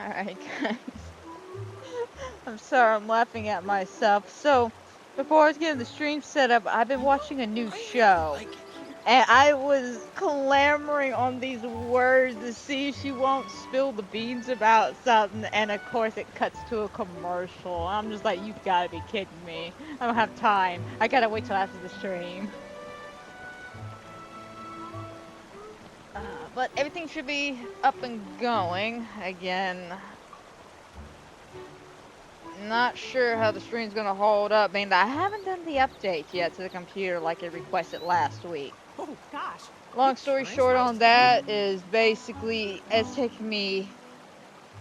Alright, guys. I'm sorry, I'm laughing at myself. So, before I was getting the stream set up, I've been watching a new show. And I was clamoring on these words to see if she won't spill the beans about something. And of course, it cuts to a commercial. I'm just like, you gotta be kidding me. I don't have time. I gotta wait till after the stream. But everything should be up and going again. Not sure how the stream's gonna hold up, being that I haven't done the update yet to the computer like it requested last week. Oh gosh. Long story short on that is basically it's taken me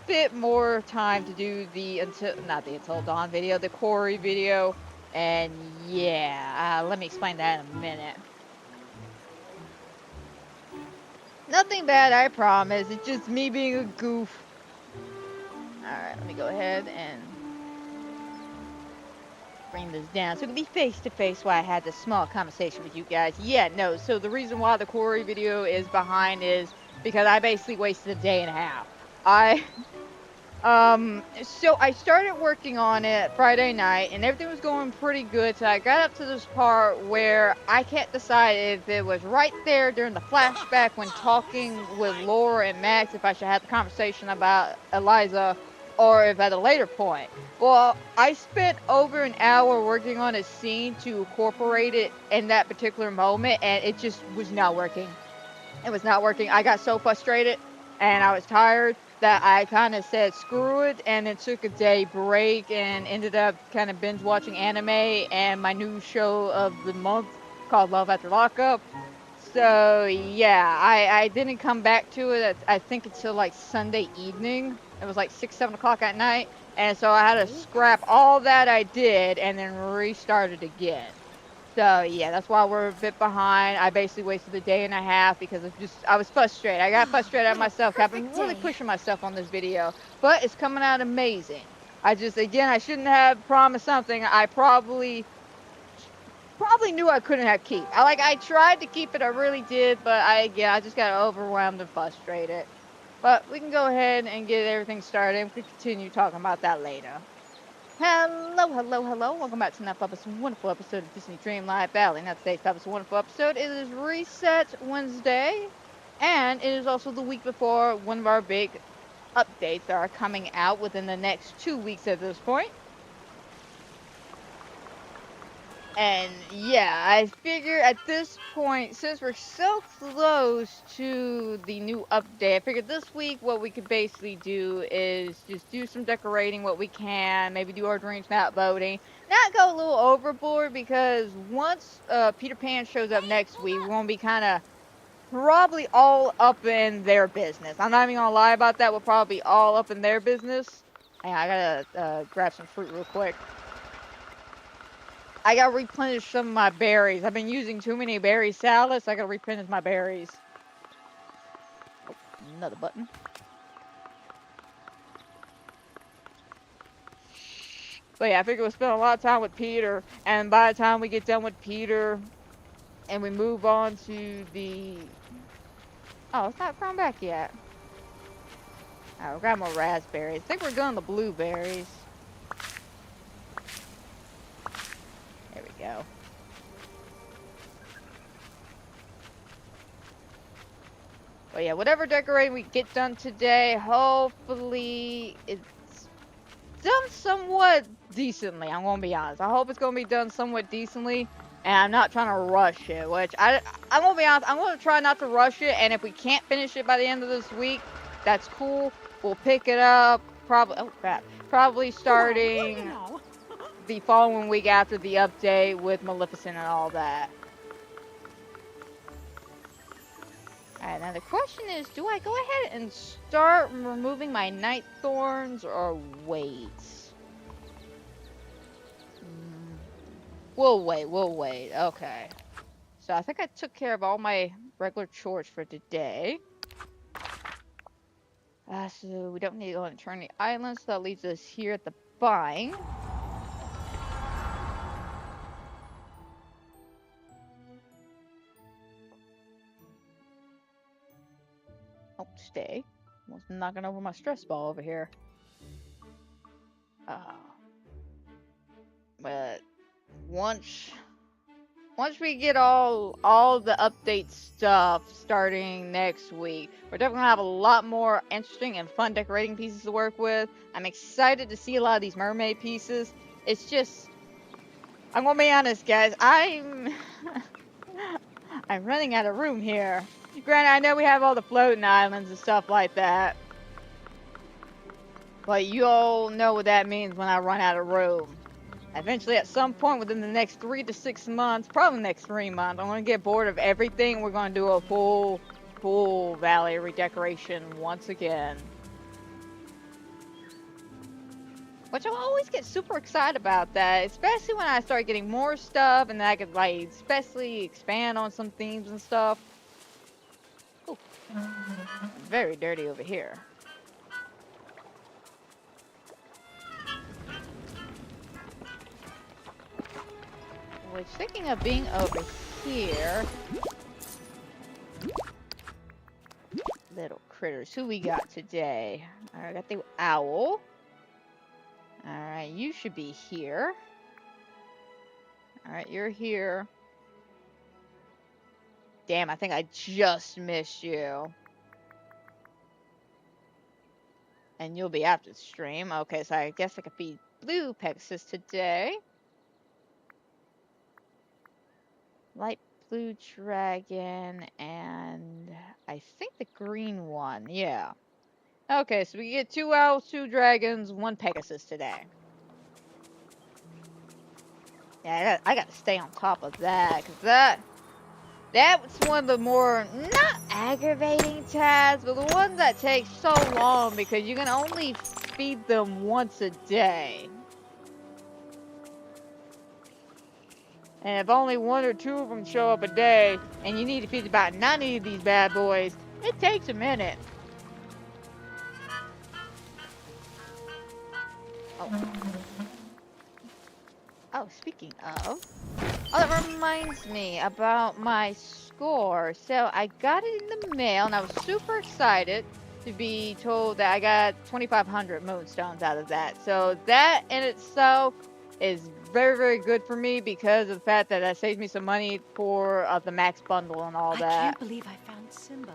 a bit more time to do the not the Until Dawn video, the Corey video, and yeah, let me explain that in a minute. Nothing bad, I promise. It's just me being a goof. Alright, let me go ahead and bring this down so it can be face to face while I had this small conversation with you guys. Yeah, no, so the reason why the Corey video is behind is because I basically wasted a day and a half. So I started working on it Friday night and everything was going pretty good. So I got up to this part where I can't decide if it was right there during the flashback when talking with Laura and Max, if I should have the conversation about Eliza, or if at a later point. Well, I spent over an hour working on a scene to incorporate it in that particular moment, and it just was not working. It was not working. I got so frustrated, and I was tired that I kind of said screw it, and then took a day break, and ended up kind of binge watching anime and my new show of the month called Love After Lockup. So yeah, I didn't come back to it. I think until like Sunday evening. It was like 6, 7 o'clock at night, and so I had to scrap all that I did and then restart it again. So yeah, that's why we're a bit behind. I basically wasted a day and a half because I was frustrated. I got frustrated at myself. I've been really pushing myself on this video, but it's coming out amazing. I shouldn't have promised something I probably knew I couldn't have keep. I tried to keep it, I really did, but I just got overwhelmed and frustrated. But we can go ahead and get everything started, and we can continue talking about that later. Hello, hello, hello. Welcome back to another wonderful episode of Disney Dreamlight Valley. Now today's wonderful episode. It is Reset Wednesday, and it is also the week before one of our big updates that are coming out within the next 2 weeks at this point. And yeah, I figure at this point, since we're so close to the new update, I figured this week what we could basically do is just do some decorating what we can, maybe do our Dreamsnap voting, not go a little overboard because once Peter Pan shows up next week, we're going to be kind of probably all up in their business. I'm not even going to lie about that, we're probably all up in their business. Hang on, I gotta grab some fruit real quick. I gotta replenish some of my berries. I've been using too many berry salads, so I gotta replenish my berries. Oh, another button. But yeah, I figure we'll spend a lot of time with Peter, and by the time we get done with Peter, and we move on to the... Oh, it's not grown back yet. Alright, we'll grab more raspberries. I think we're going the blueberries. There we go. But yeah, whatever decorating we get done today, hopefully it's done somewhat decently. I'm gonna be honest. I hope it's gonna be done somewhat decently, and I'm not trying to rush it. Which I'm gonna be honest. I'm gonna try not to rush it, and if we can't finish it by the end of this week, that's cool. We'll pick it up probably. Oh crap! Probably starting the following week after the update with Maleficent and all that. Alright, now the question is, do I go ahead and start removing my night thorns or wait? We'll wait. Okay. So I think I took care of all my regular chores for today. So we don't need to go on Eternity Island, so that leaves us here at the bind. Oh, stay. Almost knocking over my stress ball over here. But once we get all the update stuff starting next week, we're definitely gonna have a lot more interesting and fun decorating pieces to work with. I'm excited to see a lot of these mermaid pieces. It's just, I'm gonna be honest, guys. I'm running out of room here. Granted, I know we have all the floating islands and stuff like that, but you all know what that means when I run out of room. Eventually, at some point within the next 3 to 6 months, probably the next 3 months, I'm gonna get bored of everything. We're gonna do a full valley redecoration once again. Which I always get super excited about that, especially when I start getting more stuff and I could like especially expand on some themes and stuff. Ooh. Very dirty over here. Which, thinking of being over here, little critters. Who we got today? I got the owl. Alright, you should be here. Alright, you're here. Damn, I think I just missed you. And you'll be after the stream. Okay, so I guess I could feed blue Pegasus today. Light blue dragon, and I think the green one, yeah. Okay, so we get 2 owls, 2 dragons, 1 Pegasus today. Yeah, I gotta stay on top of that, because that's one of the more, not aggravating tasks, but the one that takes so long, because you can only feed them once a day. And if only 1 or 2 of them show up a day, and you need to feed about 90 of these bad boys, it takes a minute. Oh, speaking of, that reminds me about my score. So I got it in the mail, and I was super excited to be told that I got 2,500 moonstones out of that. So that in itself is very, very good for me because of the fact that that saves me some money for the max bundle and all that. I can't believe I found Simba,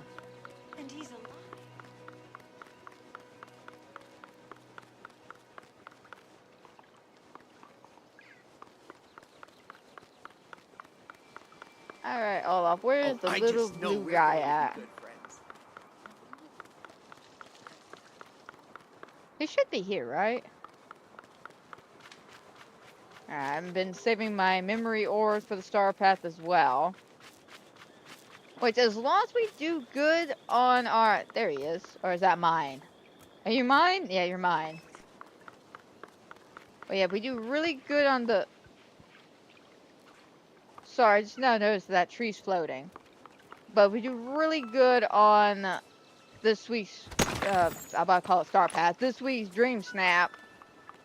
and he's alive. Alright, Olaf, where is the little blue guy at? He should be here, right? Alright, I've been saving my memory ores for the star path as well. Which, as long as we do good on our... There he is. Or is that mine? Are you mine? Yeah, you're mine. But yeah, we do really good on the... Sorry, I just now noticed that tree's floating. But we do really good on this week's... I'm about to call it Star Path. This week's Dreamsnap.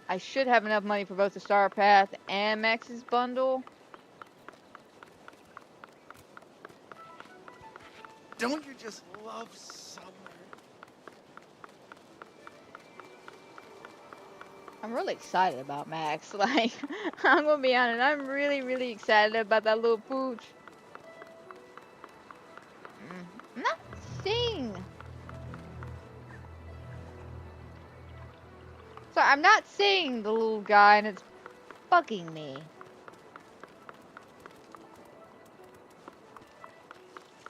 I should have enough money for both the Star Path and Max's bundle. Don't you just love summer? I'm really excited about Max. Like, I'm gonna be honest, I'm really, really excited about that little pooch. I'm not seeing... So I'm not seeing the little guy, and it's bugging me.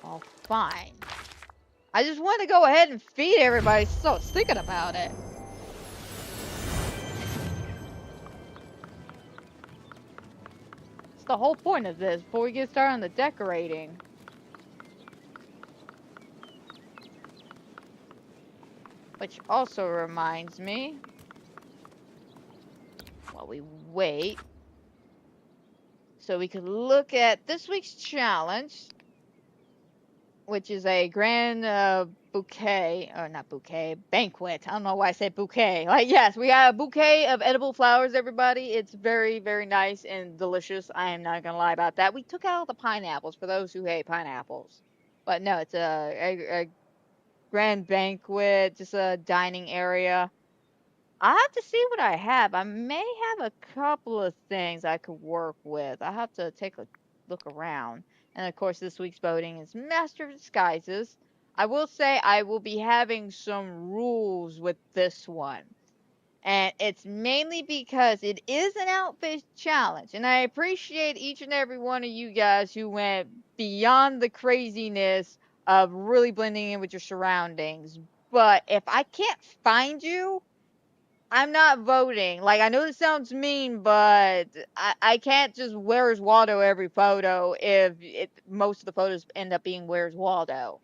Oh, fine. I just want to go ahead and feed everybody, so I was thinking about it. It's the whole point of this, before we get started on the decorating. Which also reminds me, while we wait, so we could look at this week's challenge, which is a grand bouquet, or not bouquet, banquet. I don't know why I said bouquet. Like, yes, we got a bouquet of edible flowers, everybody. It's very, very nice and delicious. I am not going to lie about that. We took out all the pineapples for those who hate pineapples. But no, it's a grand banquet, just a dining area. I have to see what I have. I may have a couple of things I could work with. I have to take a look around. And of course, this week's voting is Master of Disguises. I will say I will be having some rules with this one. And it's mainly because it is an outfit challenge. And I appreciate each and every one of you guys who went beyond the craziness of really blending in with your surroundings. But if I can't find you, I'm not voting. Like, I know this sounds mean, but I can't just Where's Waldo every photo if most of the photos end up being Where's Waldo.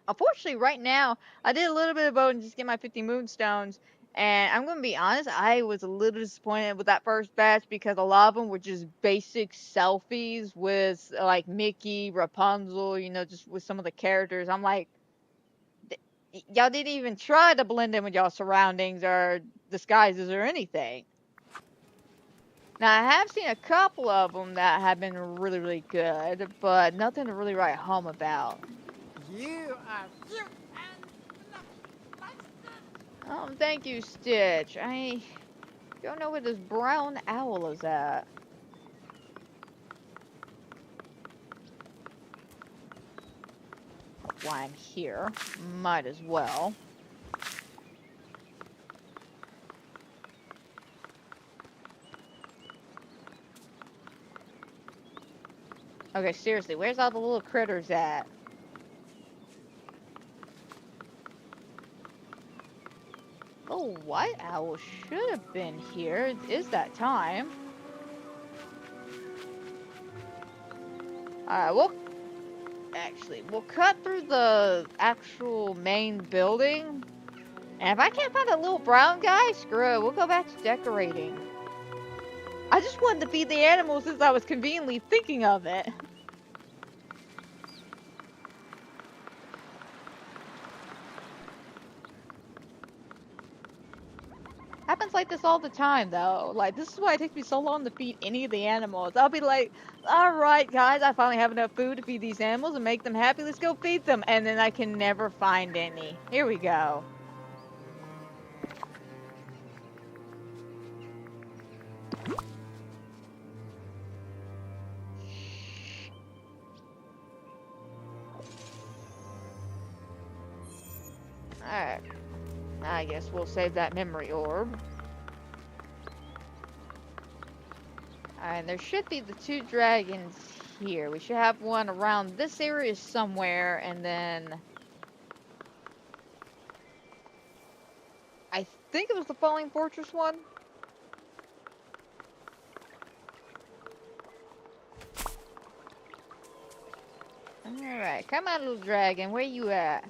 Unfortunately, right now, I did a little bit of voting just to get my 50 moonstones, and I'm going to be honest, I was a little disappointed with that first batch because a lot of them were just basic selfies with, like, Mickey, Rapunzel, you know, just with some of the characters. I'm like, y'all didn't even try to blend in with y'all surroundings or disguises or anything. Now, I have seen a couple of them that have been really, really good, but nothing to really write home about. You are cute and fluffy. Thank you, Stitch. I don't know where this brown owl is at. Why I'm here. Might as well. Okay, seriously, where's all the little critters at? Oh, white owl should have been here. It is that time. Alright, we'll cut through the actual main building. And if I can't find a little brown guy, screw it, we'll go back to decorating. I just wanted to feed the animals since I was conveniently thinking of it. Happens like this all the time, though. Like, this is why it takes me so long to feed any of the animals. I'll be like, alright, guys, I finally have enough food to feed these animals and make them happy. Let's go feed them. And then I can never find any. Here we go. Alright. I guess we'll save that memory orb. Alright, there should be the 2 dragons here. We should have one around this area somewhere, and then I think it was the Falling Fortress one. Alright, come on, little dragon. Where you at?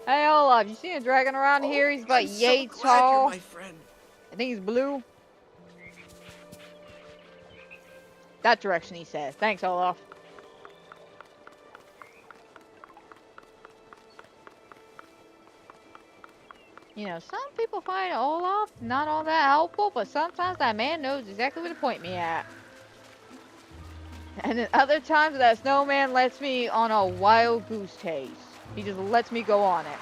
Hey, Olaf, you seen a dragon around here? He's about I'm yay so glad tall. you're my friend. I think he's blue. That direction, he says. Thanks, Olaf. You know, some people find Olaf not all that helpful, but sometimes that man knows exactly where to point me at. And then other times that snowman lets me on a wild goose chase. He just lets me go on it.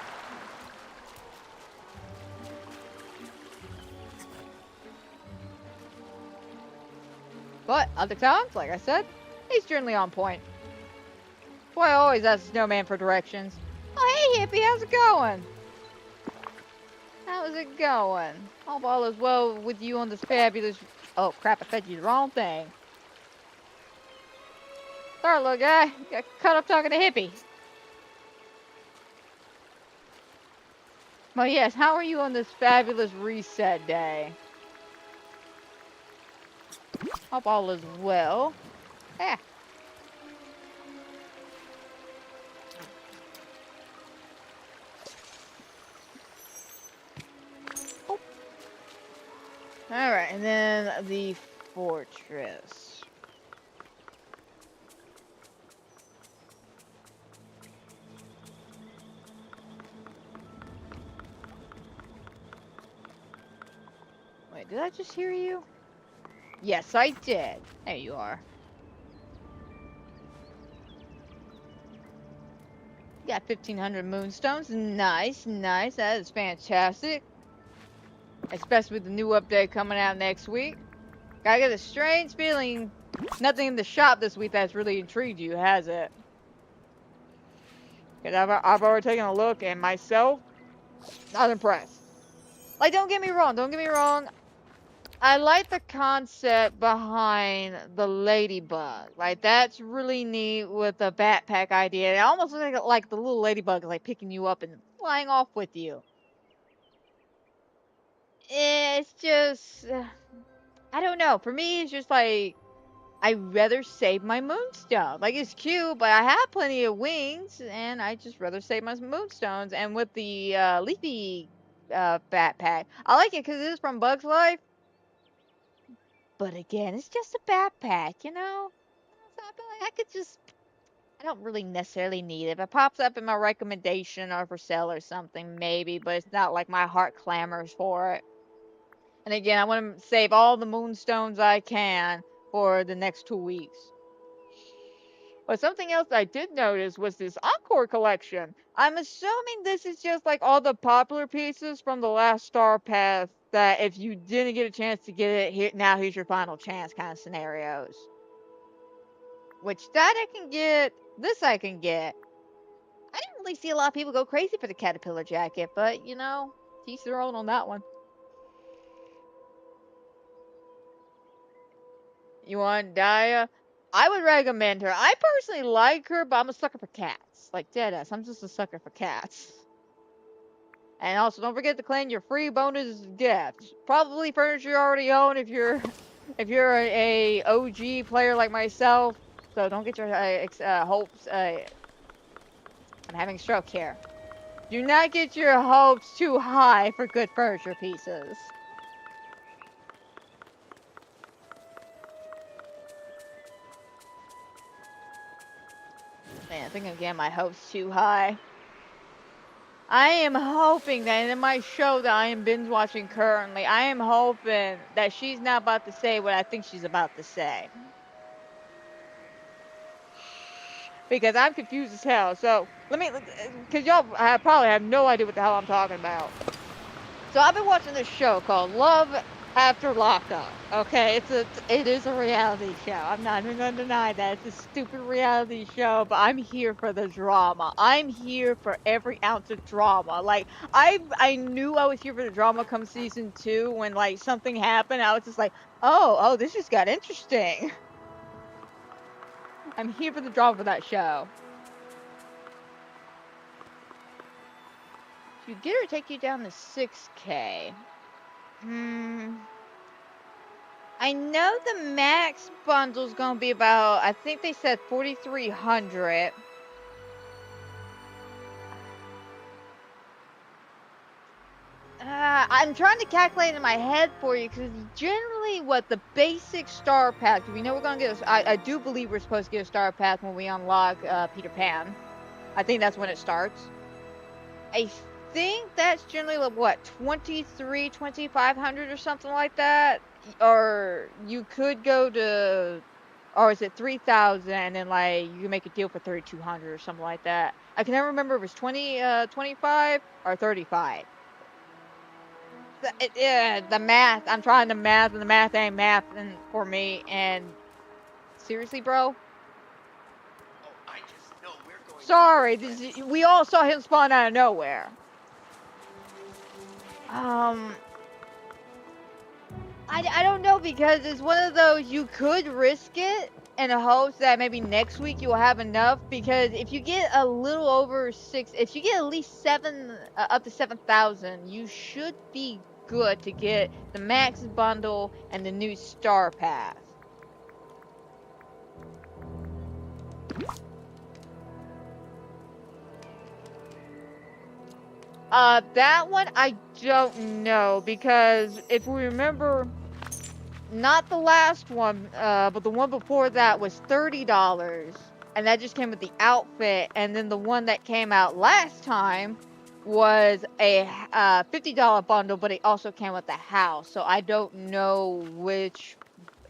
But other times, like I said, he's generally on point. Boy, I always ask the snowman for directions. Oh, hey, hippie, how's it going? How's it going? Hope all is well with you on this fabulous... Oh, crap, I fed you the wrong thing. Sorry, little guy. Got caught up talking to hippie. Well, yes, how are you on this fabulous reset day? Hope all is well. Yeah. Oh. Alright, and then the fortress. Wait, Wait, did I just hear you? Yes, I did. There you are. You got 1,500 moonstones. Nice, nice. That is fantastic. Especially with the new update coming out next week. I get a strange feeling nothing in the shop this week that's really intrigued you, has it? Because I've already taken a look and myself, not impressed. Like, don't get me wrong. I like the concept behind the ladybug. Like, that's really neat with the backpack idea. It almost looks like the little ladybug is like picking you up and flying off with you. It's just, I don't know. For me, it's just like, I'd rather save my moonstone. Like, it's cute, but I have plenty of wings, and I just rather save my moonstones. And with the leafy backpack, I like it because it is from Bug's Life. But again, it's just a backpack, you know? So I feel like I could just, I don't really necessarily need it. If it pops up in my recommendation or for sale or something, maybe, but it's not like my heart clamors for it. And again, I want to save all the moonstones I can for the next 2 weeks. But something else I did notice was this Encore collection. I'm assuming this is just like all the popular pieces from the last Star Path that if you didn't get a chance to get it, here's your final chance kind of scenarios. Which that I can get, this I can get. I didn't really see a lot of people go crazy for the caterpillar jacket, but you know, teach their own on that one. You want Daya? I would recommend her. I personally like her, but I'm a sucker for cats. Like deadass, I'm just a sucker for cats. And also, don't forget to claim your free bonus gifts. Probably furniture you already own if you're a OG player like myself. So don't get your hopes. I'm having a stroke here. Do not get your hopes too high for good furniture pieces. Man, I think I'm getting my hopes too high. I am hoping that in my show that I am binge watching currently, I am hoping that she's not about to say what I think she's about to say. Because I'm confused as hell. So, because y'all probably have no idea what the hell I'm talking about. So I've been watching this show called Love After Lockup. Okay, it is a reality show. I'm not even gonna deny that. It's a stupid reality show, but I'm here for the drama. I'm here for every ounce of drama. Like, I knew I was here for the drama come season 2 when like something happened. I was just like, oh, this just got interesting. I'm here for the drama for that show. If you get her to take you down to 6K. I know the max bundle's gonna be about, I think they said 4,300. I'm trying to calculate in my head for you because generally what the basic star pack, we know we're gonna get I do believe we're supposed to get a star pack when we unlock Peter Pan. I think that's when it starts. I think that's generally like what, 2,500 or something like that. Or you could go to, or is it 3,000 and then like you can make a deal for 3,200 or something like that. I can never remember if it was 25 or 35. The math, I'm trying to math and the math ain't mathing for me. And seriously, bro? Sorry, we all saw him spawn out of nowhere. I don't know, because it's one of those you could risk it in hopes that maybe next week you'll have enough, because if you get a little over 6, if you get at least 7, up to 7,000, you should be good to get the max bundle and the new star pass. That one I don't know, because if we remember, not the last one, but the one before that was $30, and that just came with the outfit, and then the one that came out last time was a $50 bundle, but it also came with the house. So I don't know which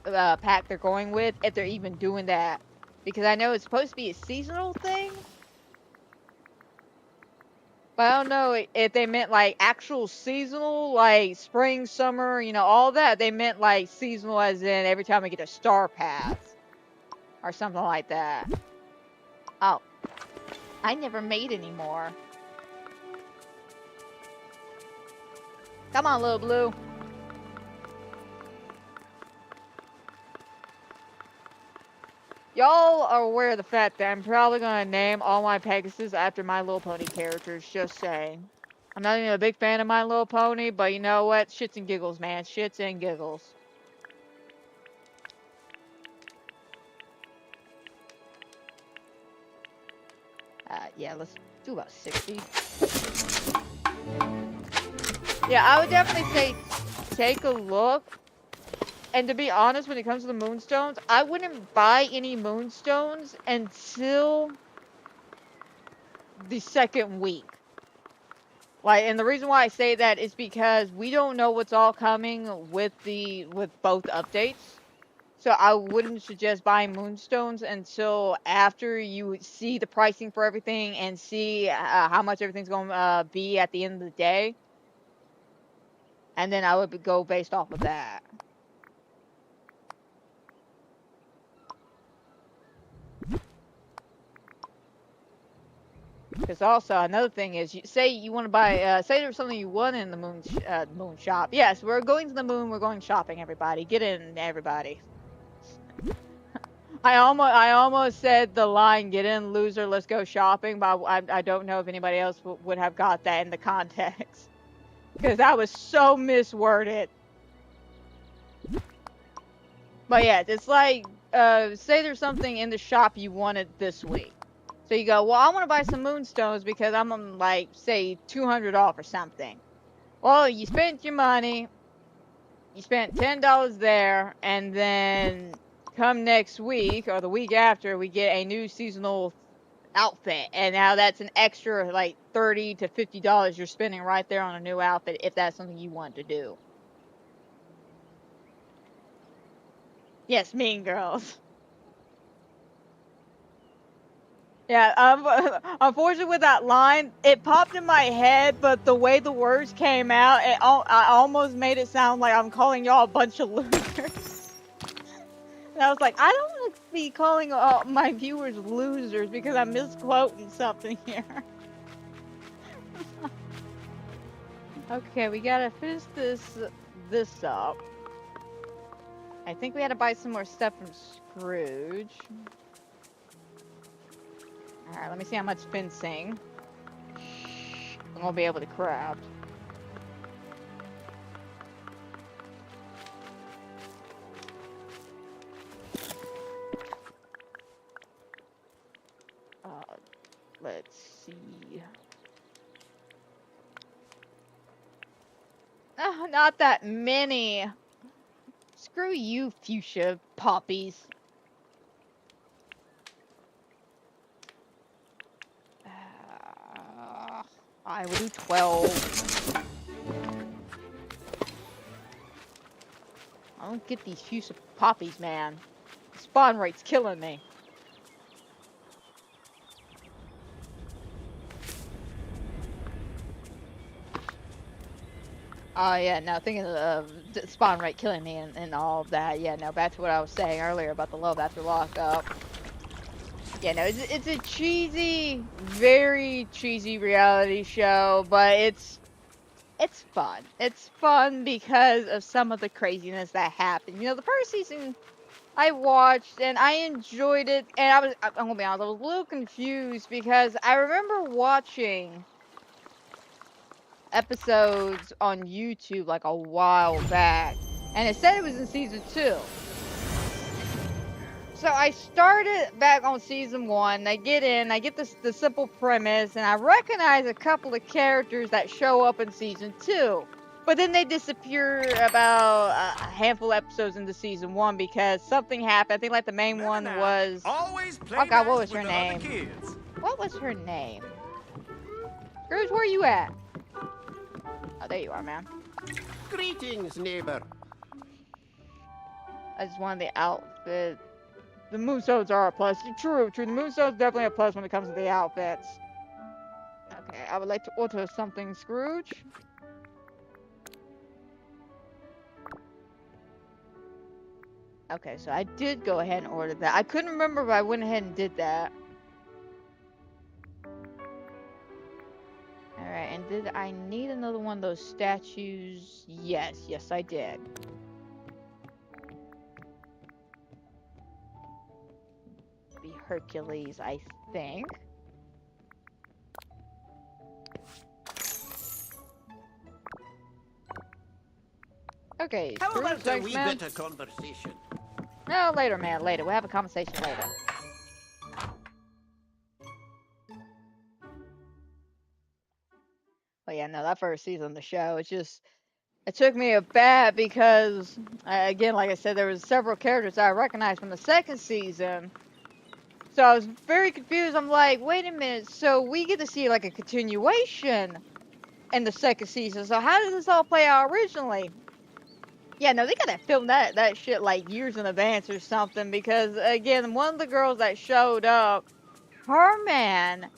pack they're going with, if they're even doing that, because I know it's supposed to be a seasonal thing. But I don't know if they meant like actual seasonal, like spring, summer, all that. They meant like seasonal as in every time we get a star pass or something like that. Oh, I never made any more. Come on, little blue. Y'all are aware of the fact that I'm probably gonna name all my Pegasus after My Little Pony characters, just saying. I'm not even a big fan of My Little Pony, but you know what? Shits and giggles, man. Shits and giggles. Yeah, let's do about 60. Yeah, I would definitely say take a look. And to be honest, when it comes to the moonstones, I wouldn't buy any moonstones until the second week. Like, and the reason why I say that is because we don't know what's all coming with both updates. So I wouldn't suggest buying moonstones until after you see the pricing for everything and see how much everything's going to be at the end of the day. And then I would go based off of that. Because also another thing is, say you want to buy, say there's something you want in the moon shop. Yes, we're going to the moon. We're going shopping. Everybody, get in, everybody. I almost said the line, "Get in, loser. Let's go shopping," but I don't know if anybody else would have got that in the context, because that was so misworded. But yeah, it's like, say there's something in the shop you wanted this week. So you go, well, I want to buy some moonstones because I'm on, like, say, $200 off or something. Well, you spent your money, you spent $10 there, and then come next week or the week after, we get a new seasonal outfit, and now that's an extra, like, $30 to $50 you're spending right there on a new outfit if that's something you want to do. Yes, Mean Girls. Yeah, unfortunately with that line, it popped in my head, but the way the words came out, I almost made it sound like I'm calling y'all a bunch of losers. And I was like, I don't want to be calling my viewers losers because I'm misquoting something here. Okay, we gotta finish this up. I think we had to buy some more stuff from Scrooge. Alright, let me see how much fencing I'm gonna be able to craft. Let's see. Oh, not that many. Screw you, fuchsia poppies. I will do 12. I don't get these fuchsia poppies, man. The spawn rate's killing me. Oh, yeah, no, thinking of the spawn rate killing me and all of that. Yeah, no, back to what I was saying earlier about the love after lockup. Yeah, no, it's a cheesy, very cheesy reality show, but it's fun. It's fun because of some of the craziness that happened. You know, the first season I watched and I enjoyed it, and I'm gonna be honest, I was a little confused because I remember watching episodes on YouTube like a while back, and it said it was in season 2. So I started back on season 1. I get in, I get the simple premise, and I recognize a couple of characters that show up in season 2. But then they disappear about a handful of episodes into season 1 because something happened. I think like the main one was... Always play Oh god, what nice was her with the other name? kids. What was her name? Scrooge, where you at? Oh, there you are, man. Greetings, neighbor. I just wanted the outfit. The moonstones are a plus. True. The moonstones definitely a plus when it comes to the outfits. Okay, I would like to order something, Scrooge. Okay, so I did go ahead and order that. I couldn't remember, but I went ahead and did that. Alright, and did I need another one of those statues? Yes, I did. Be Hercules, I think. Okay, How Scrooge, about a thanks, wee man. bit of conversation? No, later, man, later. We'll have a conversation later. But yeah, no, that first season of the show, it took me aback because, again, like I said, there was several characters I recognized from the second season. So I was very confused. I'm like, wait a minute, so we get to see like a continuation in the second season. So how did this all play out originally? Yeah, no, they gotta film that shit like years in advance or something because again, one of the girls that showed up, her man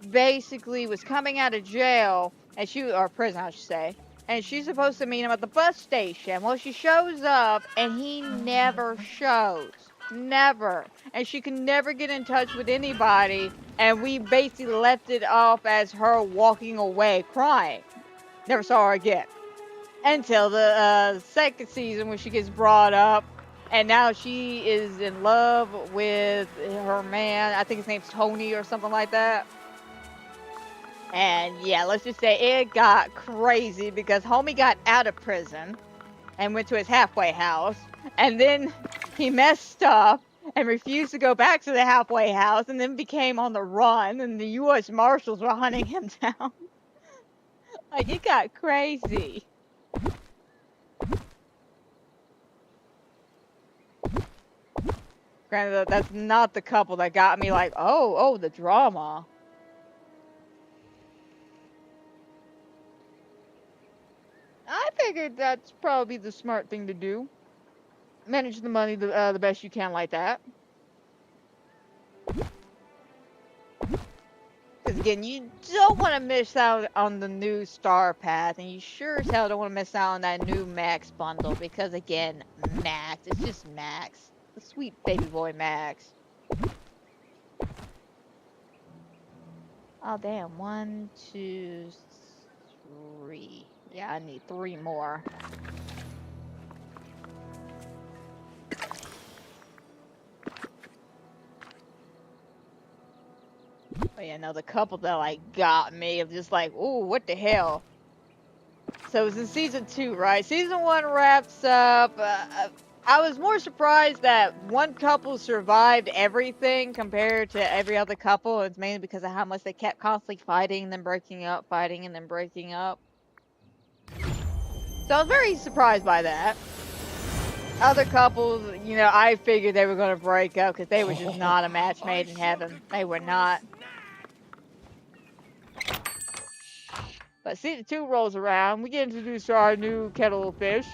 basically was coming out of jail and or prison I should say, and she's supposed to meet him at the bus station. Well, she shows up and he never shows. Never. And she can never get in touch with anybody, and we basically left it off as her walking away crying. Never saw her again. Until the second season when she gets brought up, and now she is in love with her man. I think his name's Tony or something like that. And yeah, let's just say it got crazy because homie got out of prison and went to his halfway house. And then he messed up and refused to go back to the halfway house and then became on the run. And the U.S. Marshals were hunting him down. Like, it got crazy. Granted, that's not the couple that got me like, oh, the drama. I figured that's probably the smart thing to do. Manage the money the best you can like that. Because again, you don't want to miss out on the new Star Path, and you sure as hell don't want to miss out on that new Max bundle. Because again, Max, it's just Max. The sweet baby boy Max. Oh damn, 1, 2, 3. Yeah, I need 3 more. But yeah, no, the couple that like got me of just like, ooh, what the hell? So it was in season 2, right? Season 1 wraps up. I was more surprised that one couple survived everything compared to every other couple. It's mainly because of how much they kept constantly fighting and then breaking up, fighting and then breaking up. So I was very surprised by that. Other couples, you know, I figured they were going to break up because they were just not a match made in heaven. They were not. But season 2 rolls around. We get introduced to our new kettle of fish.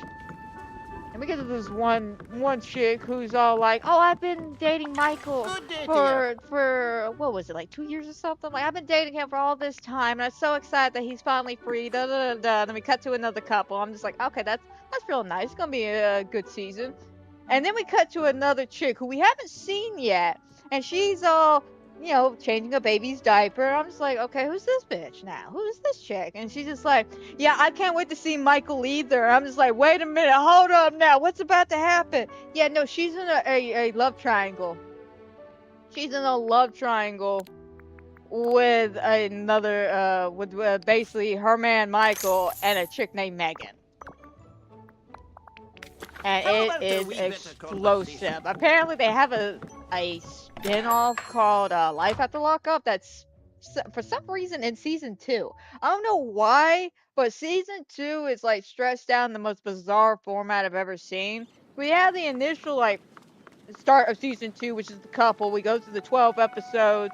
And we get to this one chick who's all like, oh, I've been dating Michael for what was it, like 2 years or something? Like, I've been dating him for all this time, and I'm so excited that he's finally free. Da da da da. Then we cut to another couple. I'm just like, okay, that's real nice. It's gonna be a good season. And then we cut to another chick who we haven't seen yet, and she's all, you know, changing a baby's diaper. I'm just like, okay, who's this bitch now? Who's this chick? And she's just like, yeah, I can't wait to see Michael either. I'm just like, wait a minute, hold up now. What's about to happen? Yeah, no, she's in a love triangle. She's in a love triangle with another, with basically her man Michael and a chick named Megan. And it is explosive. Apparently, they have a spin-off called Life After Lockup that's for some reason in season 2. I don't know why, but season 2 is like stressed out in the most bizarre format I've ever seen. We have the initial like start of season 2, which is the couple. We go through the 12 episodes.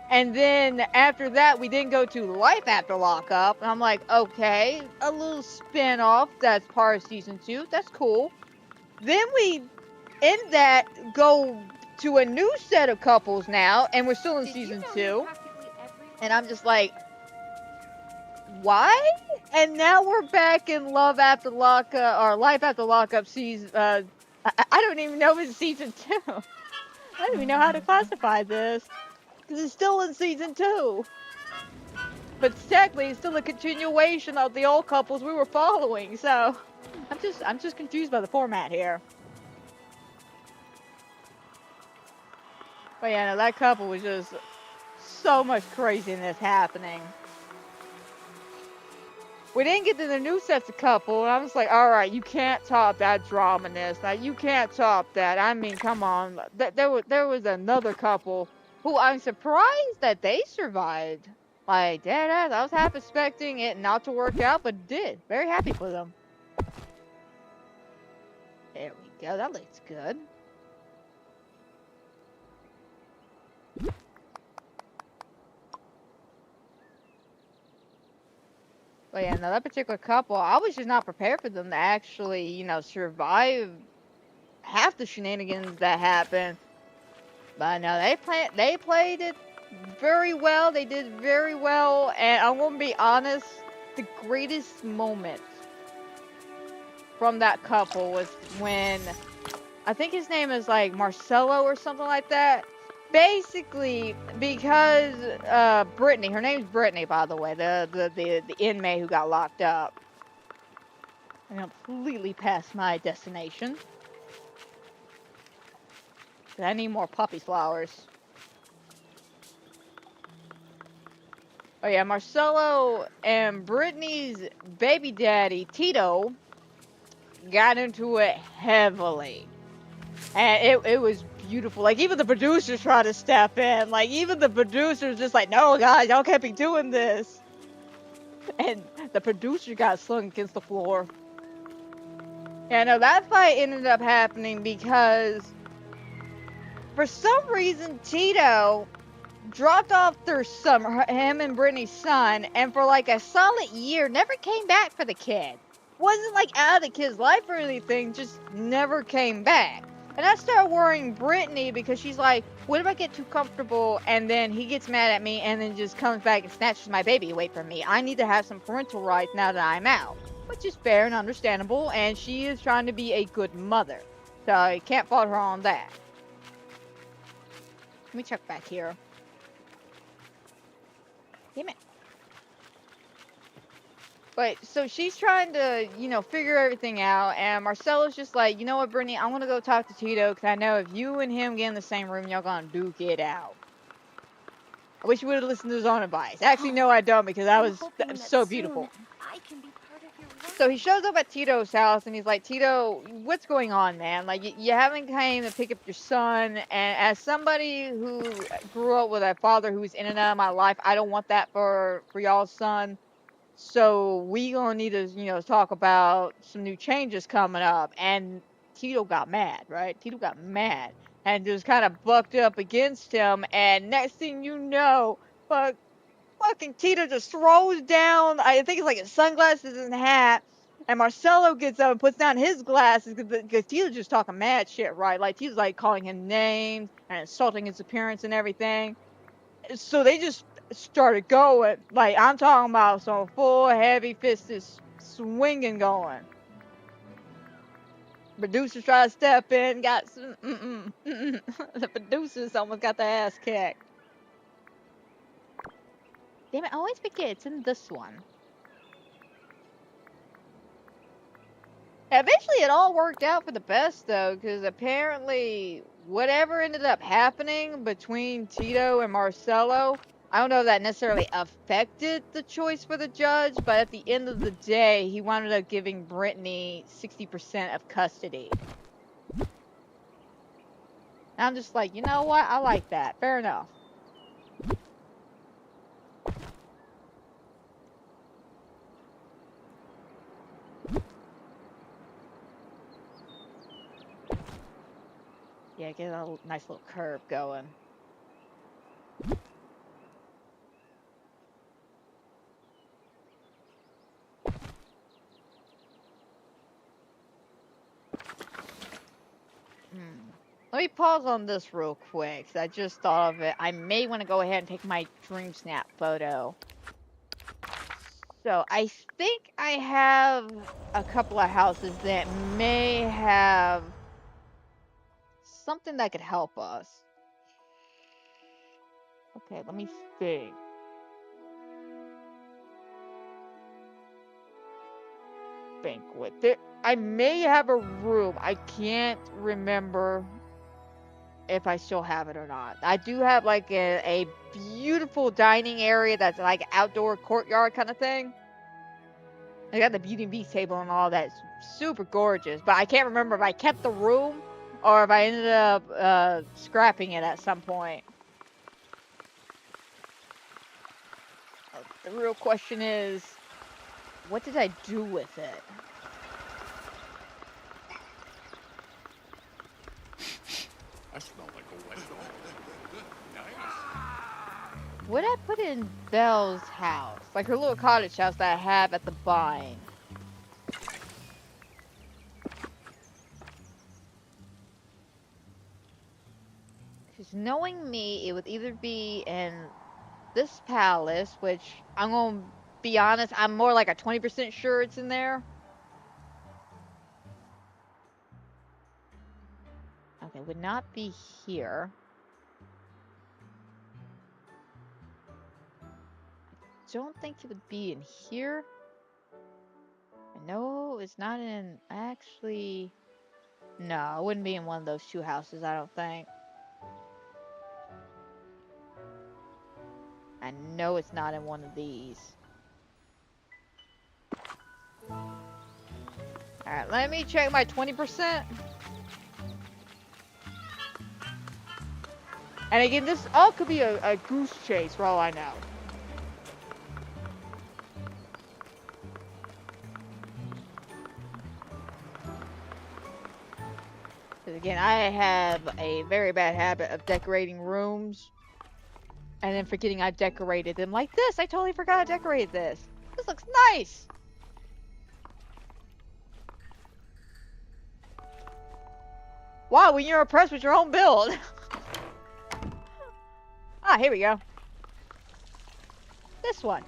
And then after that, we didn't go to Life After Lockup. And I'm like, okay, a little spin-off that's part of season 2. That's cool. Then we, in that, go to a new set of couples now, and we're still in Did you season know 2. practically everyone? And I'm just like, why? And now we're back in Love After Lockup, or Life After Lockup season, I don't even know if it's season 2. I don't even know how to classify this. Because it's still in season 2. But technically, it's still a continuation of the old couples we were following, so I'm just confused by the format here. But yeah, no, that couple was just so much craziness happening. We didn't get to the new sets of couple, and I was like, all right, you can't top that dramaness. Now, you can't top that. I mean, come on. There was another couple who I'm surprised that they survived. Like, dead ass. I was half expecting it not to work out, but it did. Very happy for them. There we go. That looks good. But yeah, no, that particular couple, I was just not prepared for them to actually, survive half the shenanigans that happened. But no, they played it very well. They did very well, and I'm gonna be honest, the greatest moment from that couple was when I think his name is like Marcelo or something like that. Basically, because Brittany, her name's Brittany, by the way, the inmate who got locked up. I completely passed my destination. I need more poppy flowers. Oh yeah, Marcelo and Brittany's baby daddy, Tito, got into it heavily. And it was beautiful. Like, even the producers tried to step in. Like, even the producers just like, no, guys, y'all can't be doing this. And the producer got slung against the floor. Yeah, no, that fight ended up happening because for some reason, Tito dropped off their son, him and Brittany's son, and for like a solid year, never came back for the kid. Wasn't like out of the kid's life or anything, just never came back. And I started worrying Brittany because she's like, what if I get too comfortable and then he gets mad at me and then just comes back and snatches my baby away from me? I need to have some parental rights now that I'm out. Which is fair and understandable, and she is trying to be a good mother. So I can't fault her on that. Let me check back here. Damn it. But so she's trying to, figure everything out, and Marcelo's just like, you know what, Brittany, I want to go talk to Tito because I know if you and him get in the same room, y'all gonna duke it out. I wish you would have listened to his own advice. Actually, no, I don't, because that was so beautiful. I can be part of your work. So he shows up at Tito's house, and he's like, Tito, what's going on, man? Like, you haven't came to pick up your son, and as somebody who grew up with a father who was in and out of my life, I don't want that for y'all's son. So we gonna need to, talk about some new changes coming up. And Tito got mad, right? Tito got mad and just kind of bucked up against him. And next thing you know, fucking Tito just throws down, I think it's like his sunglasses and hat. And Marcelo gets up and puts down his glasses because Tito's just talking mad shit, right? Like, Tito's like calling him names and insulting his appearance and everything. So they just started going. Like, I'm talking about some full heavy fisted swinging going. Producers try to step in, got some, the producers almost got their ass kicked. Damn it, I always forget it's in this one. Eventually it all worked out for the best though, because apparently whatever ended up happening between Tito and Marcelo, I don't know if that necessarily affected the choice for the judge, but at the end of the day, he wound up giving Brittany 60% of custody. And I'm just like, you know what? I like that. Fair enough. Yeah, get a nice little curve going. Let me pause on this real quick. 'Cause I just thought of it. I may want to go ahead and take my dream snap photo. So I think I have a couple of houses that may have something that could help us. Okay, let me think. With it. I may have a room. I can't remember if I still have it or not. I do have like a beautiful dining area that's like outdoor courtyard kind of thing. I got the Beauty and Beast table and all that. It's super gorgeous. But I can't remember if I kept the room or if I ended up scrapping it at some point. The real question is, what did I do with it? I smell like a wet dog. Nice. What did I put in Belle's house? Like her little cottage house that I have at the Vine. Because knowing me, it would either be in this palace, which I'm going to be honest, I'm more like a 20% sure it's in there. Okay, would not be here. I don't think it would be in here. No, it's not in, actually, no, it wouldn't be in one of those two houses, I don't think. I know it's not in one of these. Alright, let me check my 20%. And again, this all could be a goose chase for all I know. Because again, I have a very bad habit of decorating rooms. And then forgetting I decorated them like this. I totally forgot I decorated this. This looks nice. Wow, when you're impressed with your own build. Ah, here we go. This one.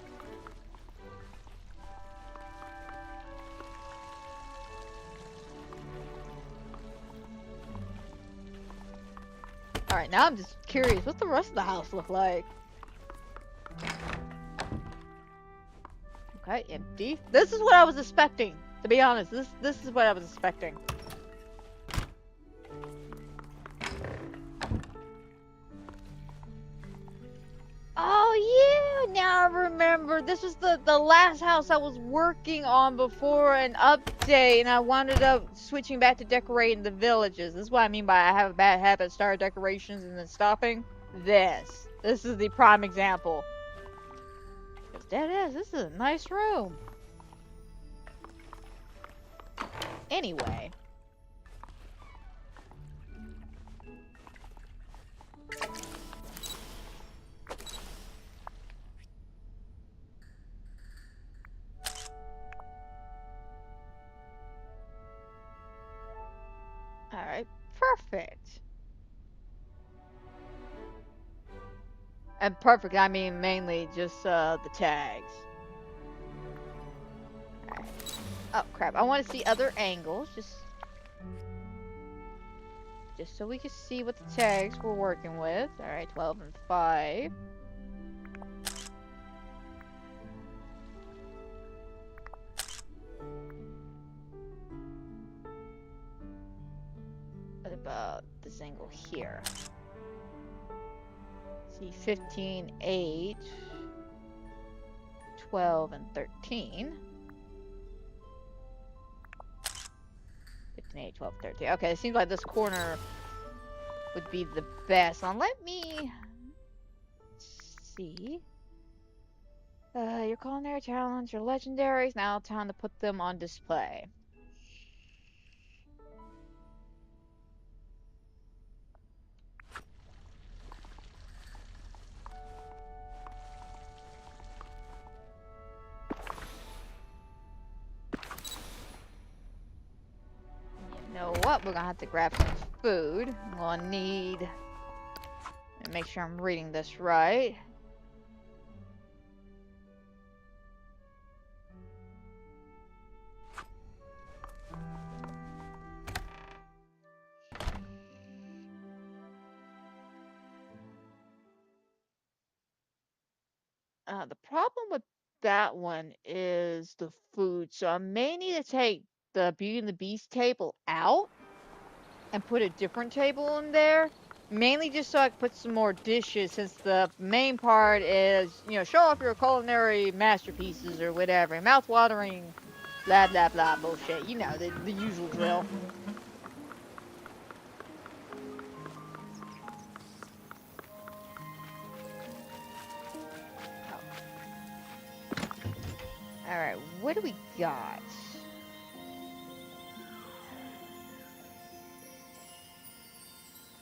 Alright, now I'm just curious. What's the rest of the house look like? Okay, empty. This is what I was expecting. To be honest, this is what I was expecting. Oh yeah, now I remember. This was the last house I was working on before an update, and I wound up switching back to decorating the villages. This is what I mean by I have a bad habit of starting decorations and then stopping. This is the prime example. Because this is a nice room. Anyway. Alright, perfect. And perfect, I mean mainly just the tags. Alright. Oh crap, I want to see other angles, just so we can see what the tags we're working with. Alright, 12 and 5. What about this angle here? See, 15, 8, 12, and 13. 15, 8, 12, 13. Okay, it seems like this corner would be the best. Now let me see. Your culinary talents, your legendaries. Now time to put them on display. You know what? what? We're gonna have to grab some food. I'm gonna need... and make sure I'm reading this right. The problem with that one is the food. So I may need to take the Beauty and the Beast table out and put a different table in there. Mainly just so I can put some more dishes, since the main part is, you know, show off your culinary masterpieces or whatever. Mouth-watering, blah, blah, blah bullshit. You know, the usual drill. Alright, what do we got?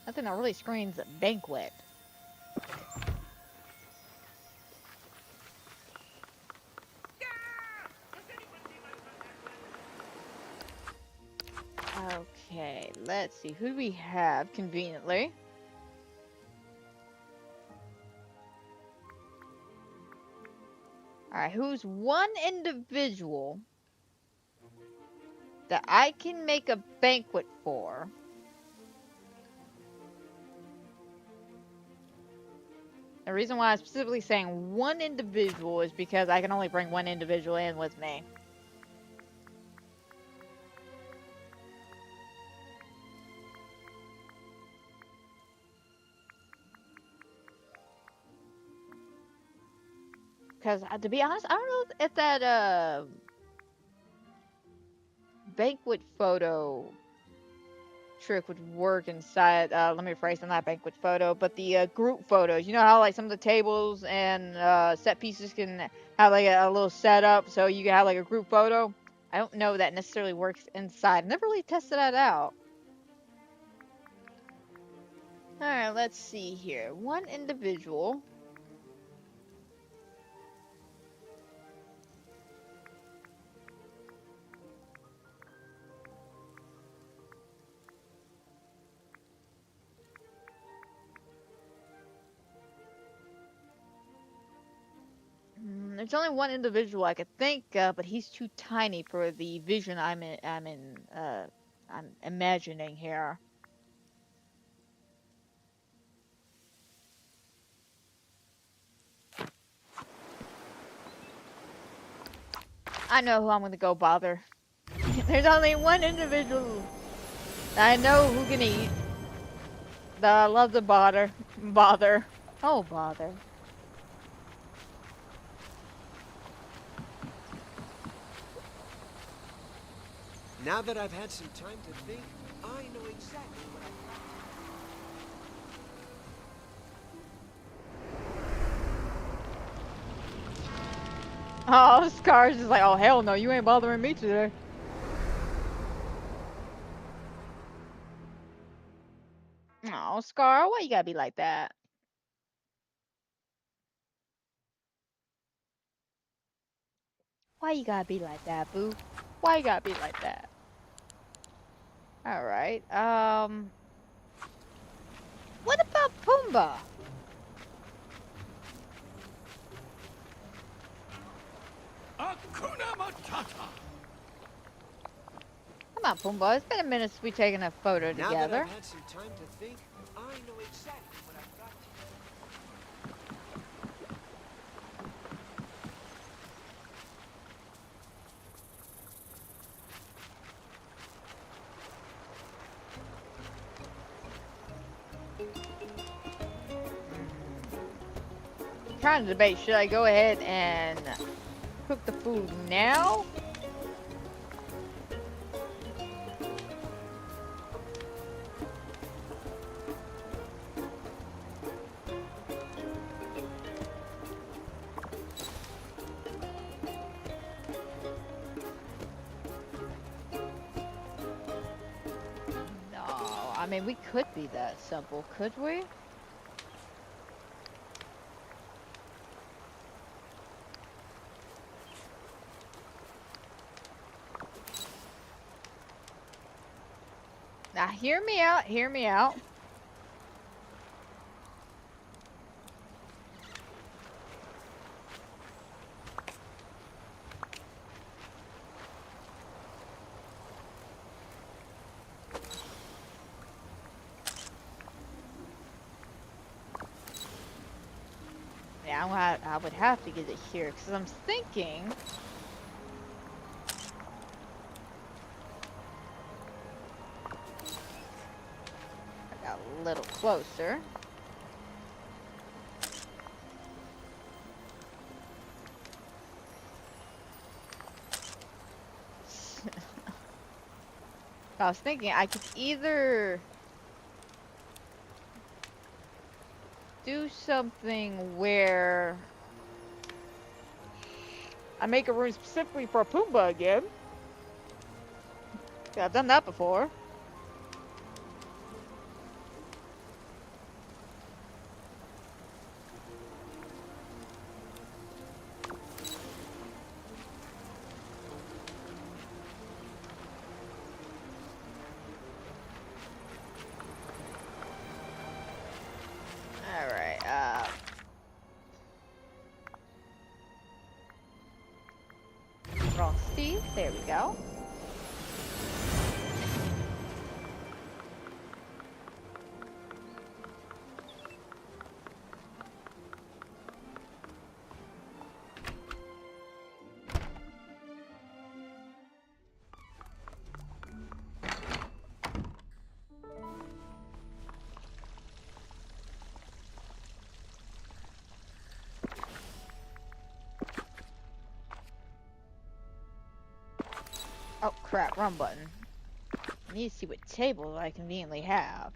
Nothing that really screams banquet. Okay, let's see. Who do we have conveniently? Alright, who's one individual that I can make a banquet for? The reason why I'm specifically saying one individual is because I can only bring one individual in with me. Because, to be honest, I don't know if that, banquet photo trick would work inside, let me rephrase, not banquet photo, but the, group photos. You know how, like, some of the tables and, set pieces can have, like, a little setup so you can have, like, a group photo? I don't know if that necessarily works inside. Never really tested that out. Alright, let's see here. One individual. There's only one individual I could think of, but he's too tiny for the vision I'm imagining here. I know who I'm gonna go bother. There's only one individual I know who can eat. That I love to bother. Bother. Oh, bother. Now that I've had some time to think, I know exactly what Oh, Scar's just like, oh, hell no, you ain't bothering me today. Oh, Scar, why you gotta be like that? Why you gotta be like that, boo? Why you gotta be like that? Alright, what about Pumbaa? Hakuna Matata. Come on, Pumbaa. It's been a minute since we taken a photo Now together. that I've had some time to think, I know exactly what I've got Trying to debate, should I go ahead and cook the food now? No, I mean, we could be that simple, could we? Now hear me out, hear me out. Yeah, I would have to get it here because I'm thinking. I got a little closer. I was thinking I could either do something where I make a room specifically for a Pumbaa again. Yeah, I've done that before. Alright, Frosty, there we go. Oh crap, wrong button. I need to see what tables I conveniently have.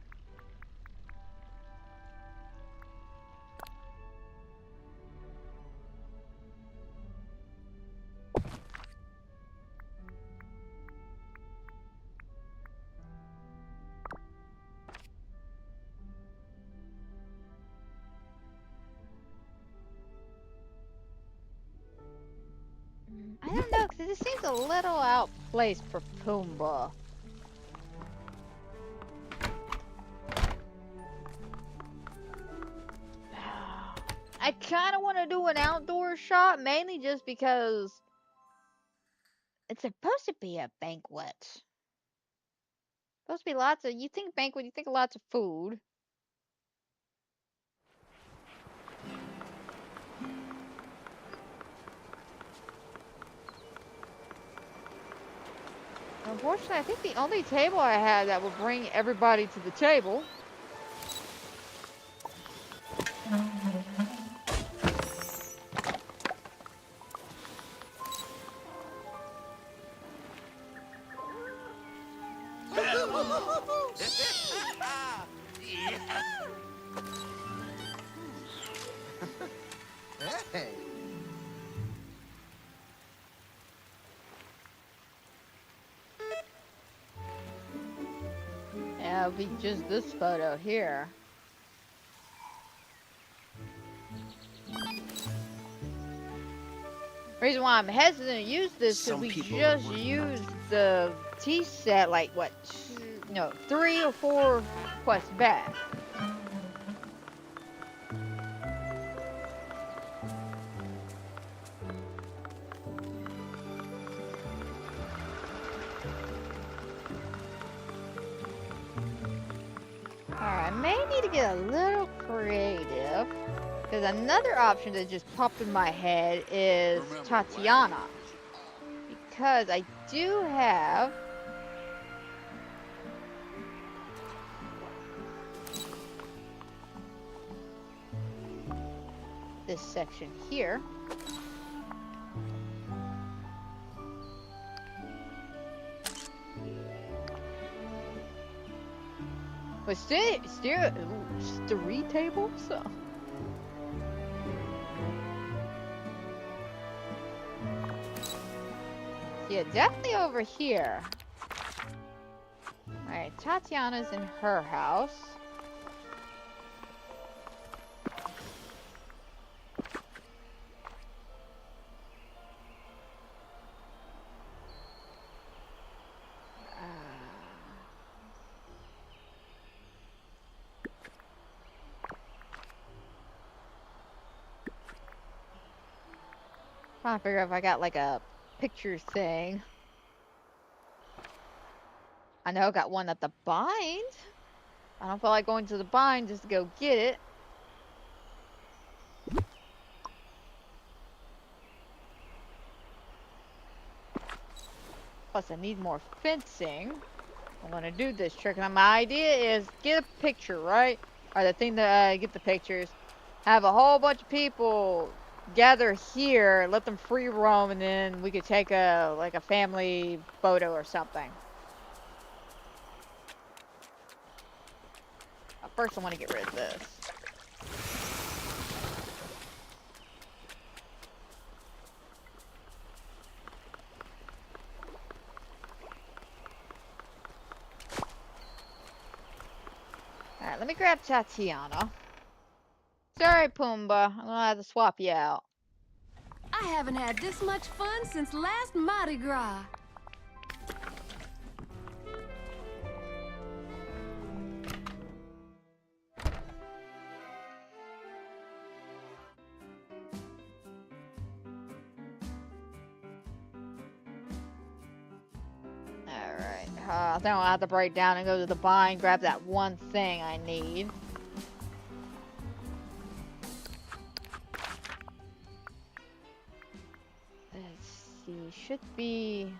I don't know, because it seems a little outplaced for Pumbaa. I kind of want to do an outdoor shot, mainly just because it's supposed to be a banquet. Supposed to be lots of, you think banquet, you think lots of food. Unfortunately, I think the only table I had that would bring everybody to the table. Hey. Yeah, it'll be just this photo here. Reason why I'm hesitant to use this because we just used the tea set like what, no, 3 or 4 quests back. Alright, I may need to get a little creative. Because another option that just popped in my head is Tatiana. Because I do have this section here. But still 3 tables? So. Yeah, definitely over here. Alright, Tatiana's in her house. Trying to figure out if I got like a picture thing. I know I got one at the bind. I don't feel like going to the bind just to go get it. Plus, I need more fencing. I'm gonna do this trick. And my idea is get a picture, right? Or the thing that get the pictures. Have a whole bunch of people gather here, let them free roam, and then we could take a like a family photo or something. First, I want to get rid of this. Alright, let me grab Tatiana. Sorry, Pumbaa. I'm gonna have to swap you out. I haven't had this much fun since last Mardi Gras. Alright. I think I'll have to break down and go to the bind, grab that one thing I need. Let's see. Should be.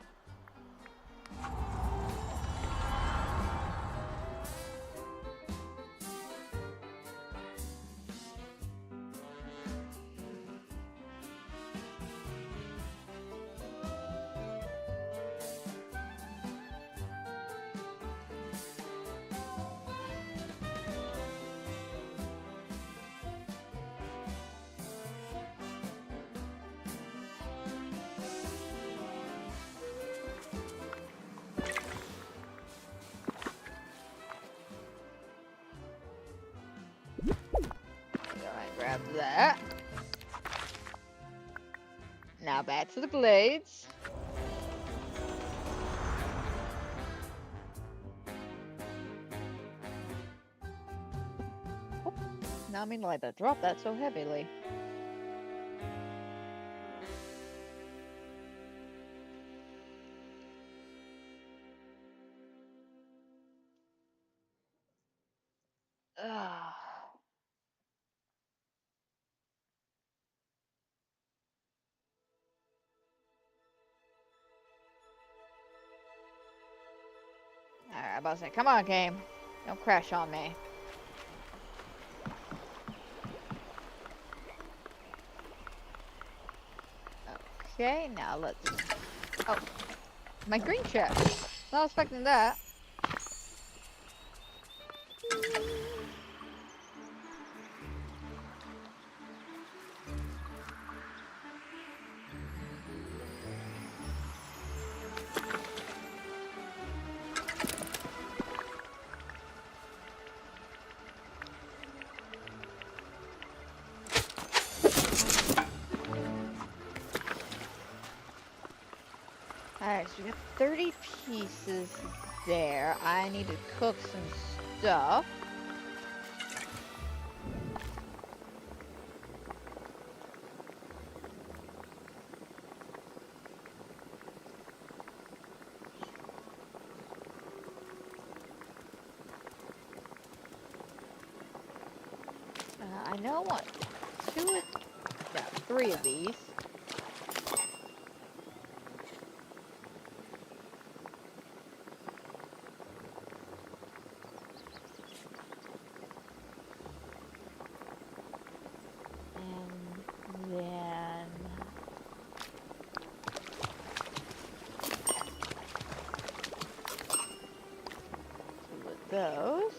Grab that. Now back to the glades. Oh, now I mean like to drop that so heavily. Ugh. Alright, I'm about to say, come on, game. Don't crash on me. Okay, now let's... Oh, my green chest. Not expecting that. Alright, so we got 30 pieces there. I need to cook some stuff. I know what, three of these. And then two of those.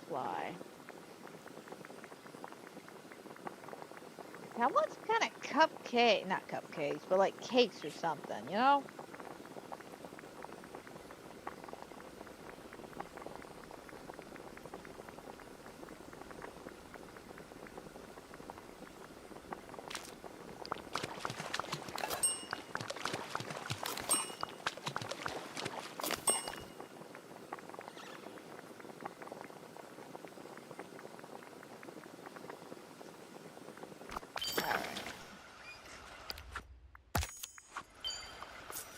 Fly. I want some kind of cupcake, not cupcakes, but like cakes or something, you know?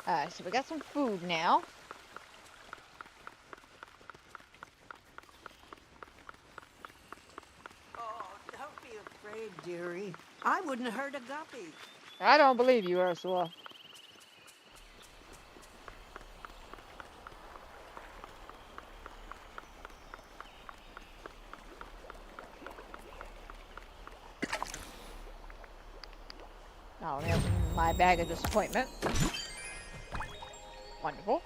Alright, so we got some food now. Oh, don't be afraid, dearie. I wouldn't hurt a guppy. I don't believe you, Ursula. Oh, there's my bag of disappointment. Wonderful.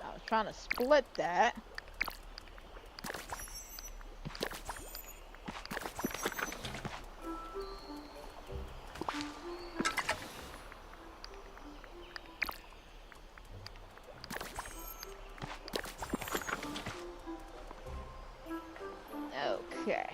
I was trying to split that. Okay.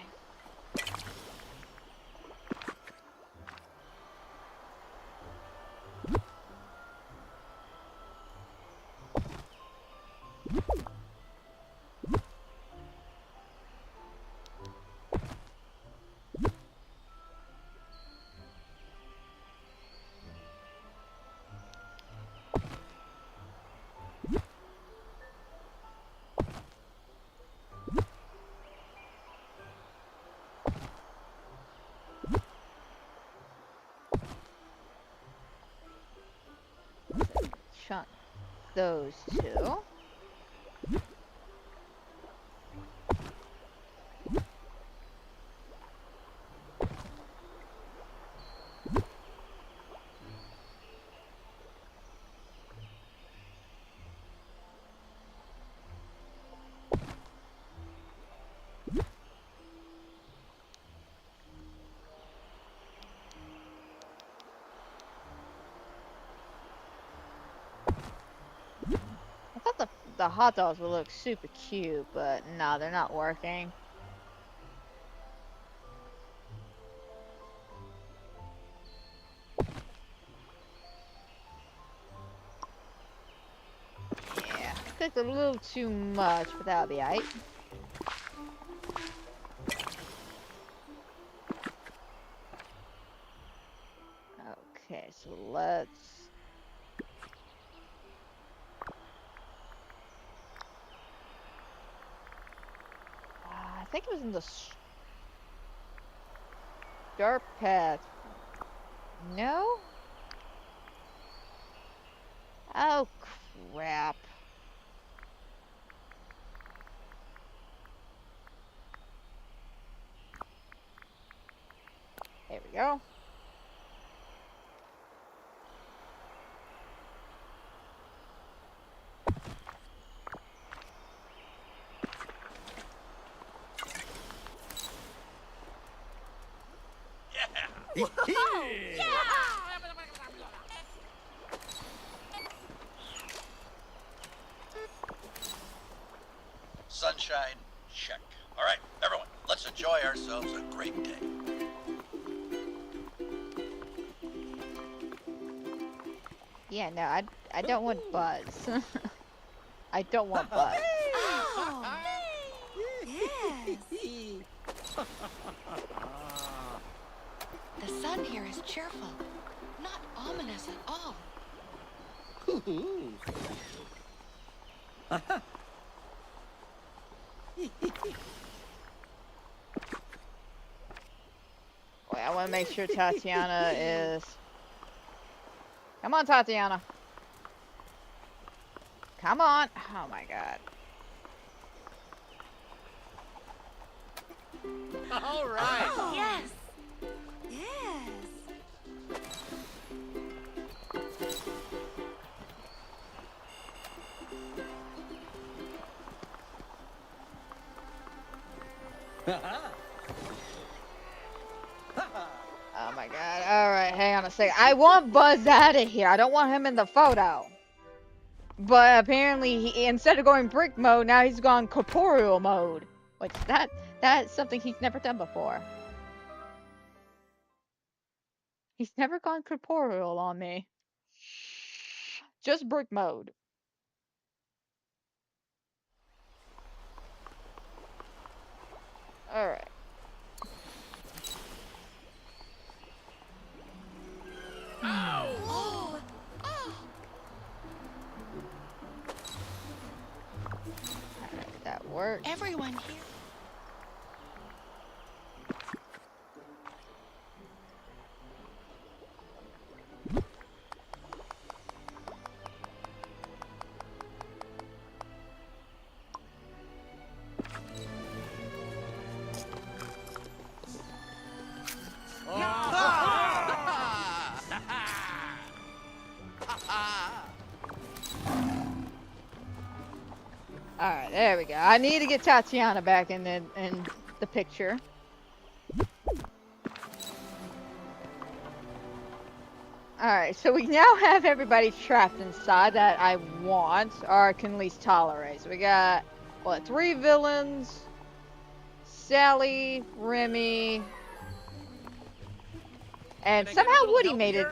Chunk those two. I thought the hot dogs would look super cute, but no, they're not working. Yeah, cooked a little too much, but that'll be alright. Okay, so let's... I think it was in the start path. No? Oh, crap. There we go. Sunshine, check. All right, everyone, let's enjoy ourselves a great day. Yeah, no, I don't want Buzz. I don't want Buzz. Oh, yes. The sun here is cheerful, not ominous at all. Wait, I want to make sure Tatiana is... Come on, Tatiana. Come on. Oh my god. All right. Oh, yes. Yes. Oh my god. Alright, hang on a second. I want Buzz out of here. I don't want him in the photo. But apparently, instead of going brick mode, now he's gone corporeal mode. Which, that's something he's never done before. He's never gone corporeal on me. Just brick mode. Alright. Oh! Alright, that works. Everyone here. Alright, there we go. I need to get Tatiana back in the picture. Alright, so we now have everybody trapped inside that I want, or can at least tolerate. So we got, what, 3 villains, Sally, Remy, and somehow Woody made it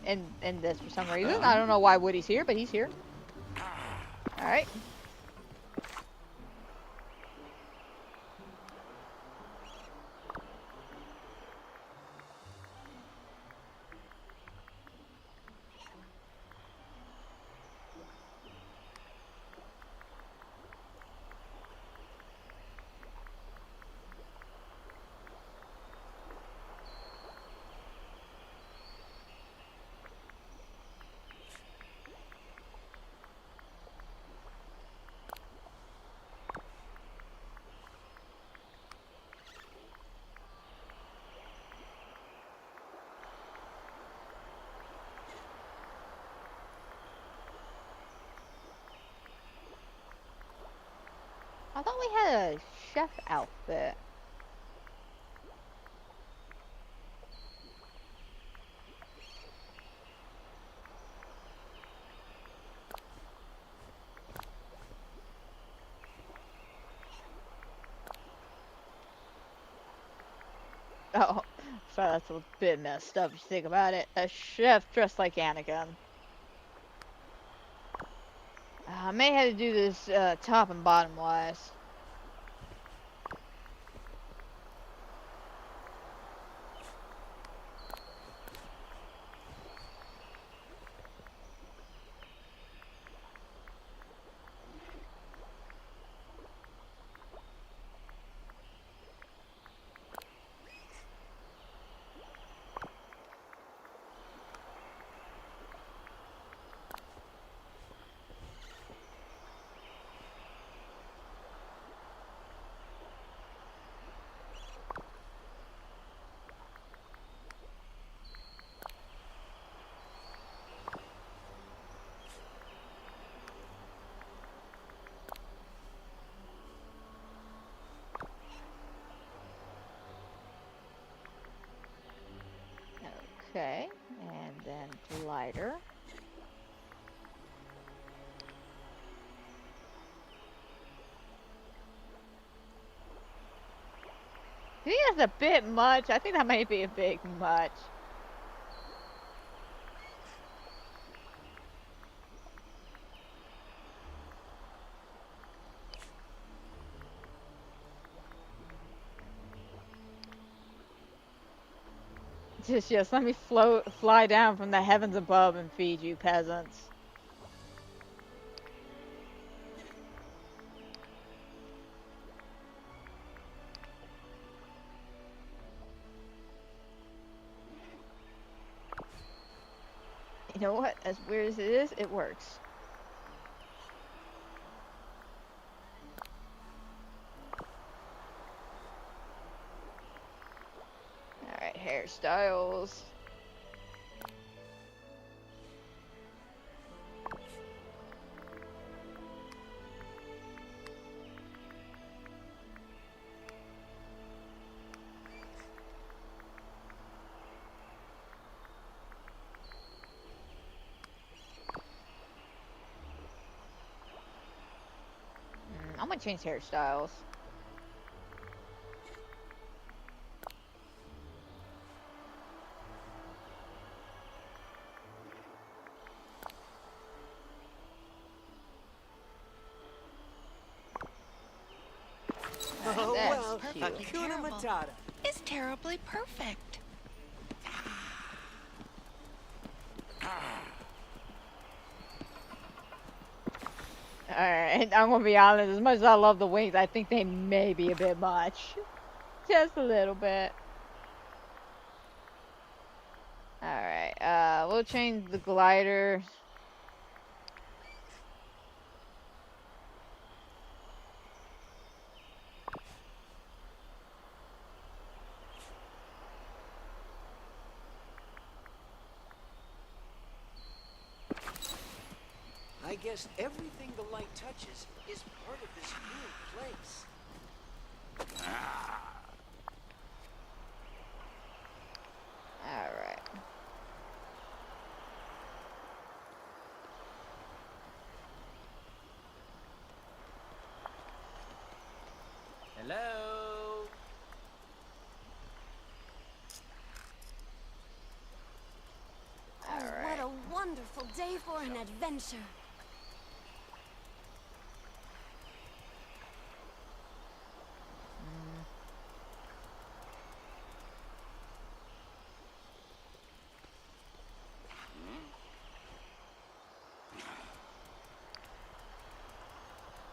in this for some reason. I don't know why Woody's here, but he's here. Alright. I thought we had a chef outfit. Oh, so that's a bit messed up if you think about it. A chef dressed like Anakin. I may have to do this top and bottom wise. Okay, and then glider. I think that's a bit much. I think that might be a bit much. Just let me fly down from the heavens above and feed you peasants. You know what? As weird as it is, it works. Alright, hairstyles. I'm gonna change hairstyles. absolutely Hakuna terrible Matata. is terribly perfect. Alright, I'm gonna be honest, as much as I love the wings, I think they may be a bit much. Just a little bit. Alright, we'll change the glider. I guess everything the light touches is part of this new place. Alright. Hello? Oh, what a wonderful day for an adventure.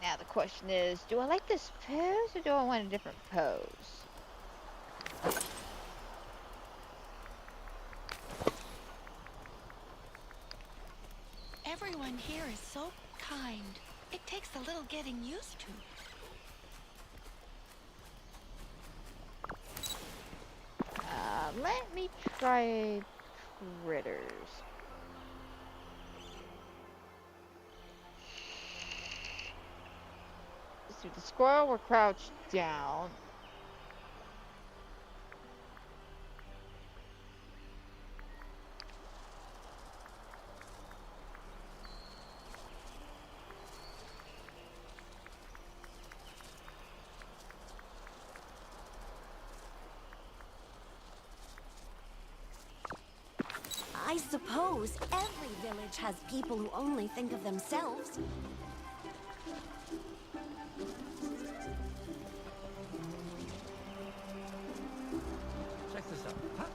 Now the question is, do I like this pose or do I want a different pose? Everyone here is so kind. It takes a little getting used to. Let me try critters. So the squirrel will crouch down. I suppose every village has people who only think of themselves. Check this out. Huh?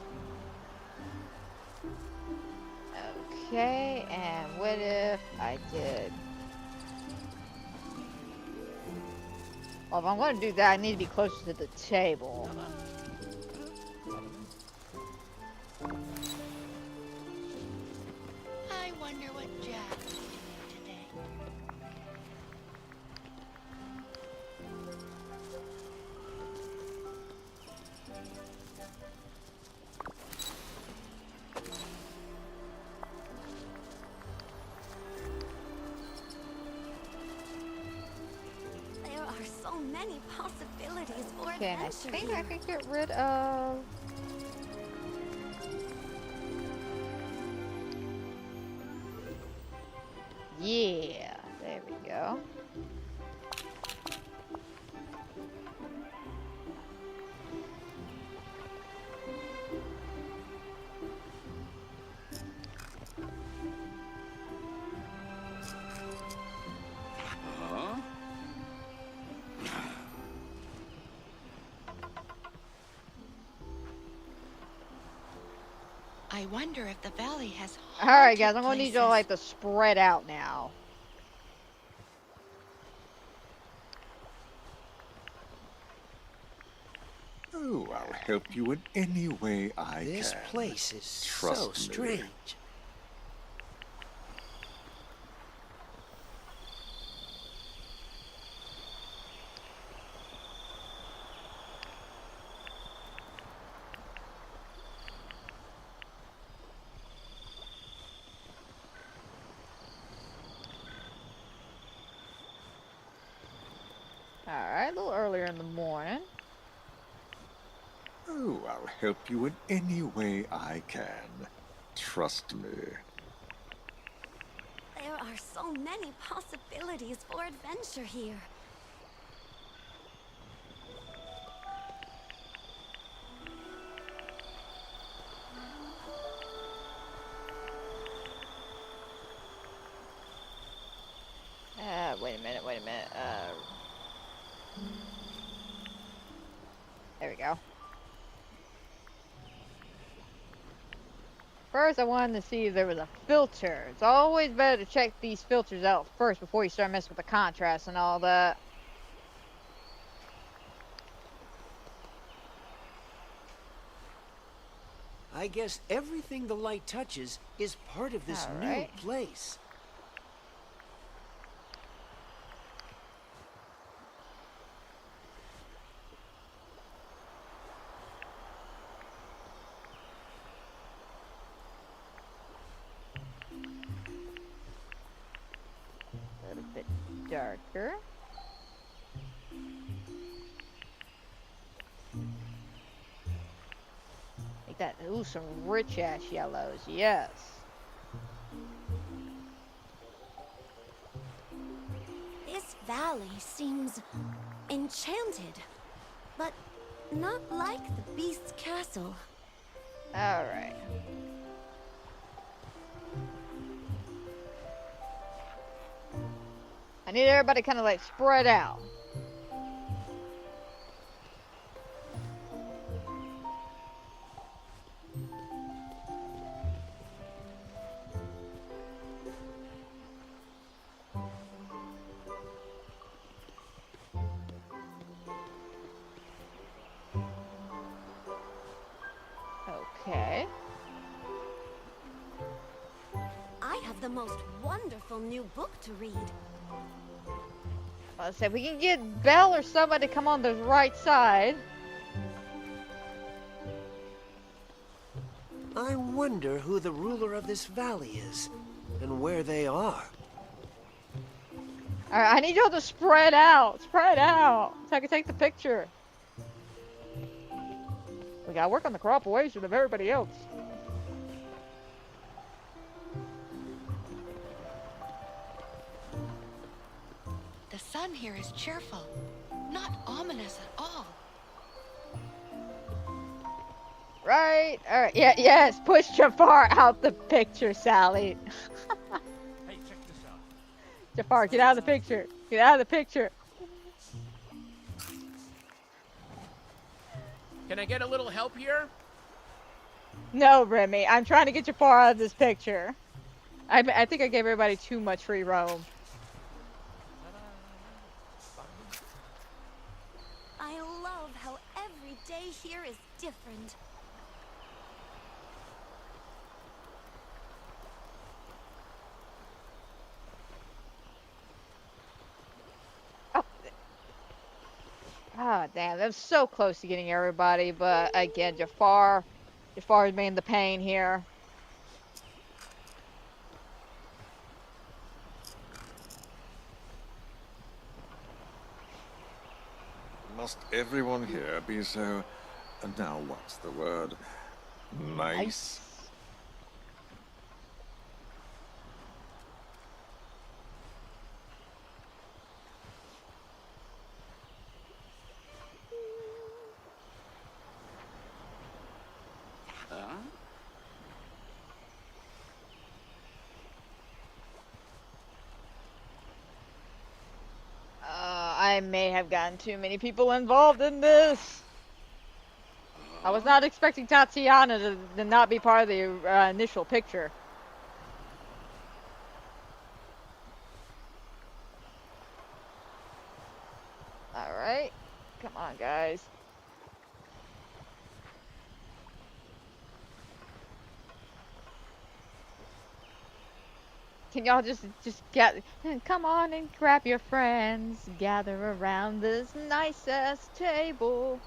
Okay, and what if I did... Well, if I'm going to do that, I need to be closer to the table. I wonder what Jack is doing today. There are so many possibilities for Okay, and I adventure think I here. can get rid of... Yeah, there we go. I wonder if the valley has Alright haunted guys, I'm gonna need y'all like to spread out now. Oh, I'll help you in any way I This can. place is so Trust me. strange. Alright, a little earlier in the morning. Oh, I'll help you in any way I can. Trust me. There are so many possibilities for adventure here. Wait a minute, wait a minute. First, I wanted to see if there was a filter. It's always better to check these filters out first before you start messing with the contrast and all that. I guess everything the light touches is part of this new Alright. place. A little bit darker. Like that. Ooh, some rich ass yellows. Yes. This valley seems enchanted, but not like the beast's castle. Alright. I need everybody kind of like spread out. Okay. I have the most wonderful new book to read. Let's say we can get Belle or somebody to come on the right side. I wonder who the ruler of this valley is, and where they are. Alright, I need y'all to spread out. Spread out. So I can take the picture. We gotta work on the cooperation of everybody else. The sun here is cheerful, not ominous at all. Right? Alright, yeah, yes. Push Jafar out the picture, Sally. Hey, check this out. Jafar, get out of the picture. Get out of the picture. Can I get a little help here? No, Remy. I'm trying to get Jafar out of this picture. I think I gave everybody too much free roam. I love how every day here is different. Oh, damn. That was so close to getting everybody, but again, Jafar's being the pain here. Must everyone here be so... now what's the word? Nice? I may have gotten too many people involved in this. I was not expecting Tatiana to not be part of the initial picture. Alright. Come on, guys. Can y'all just get... Come on and grab your friends. Gather around this nice-ass table.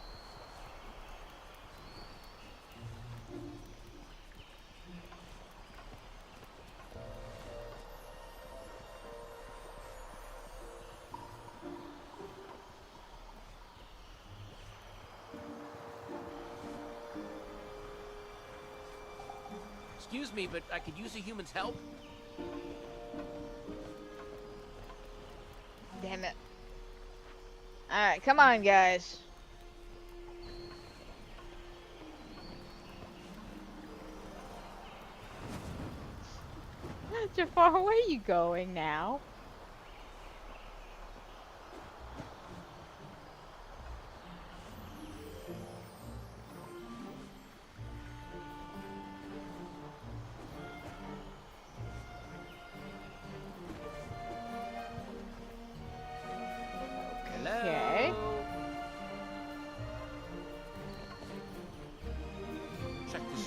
Excuse me, but I could use a human's help. Damn it. Alright, come on, guys. Jafar, where are you going now?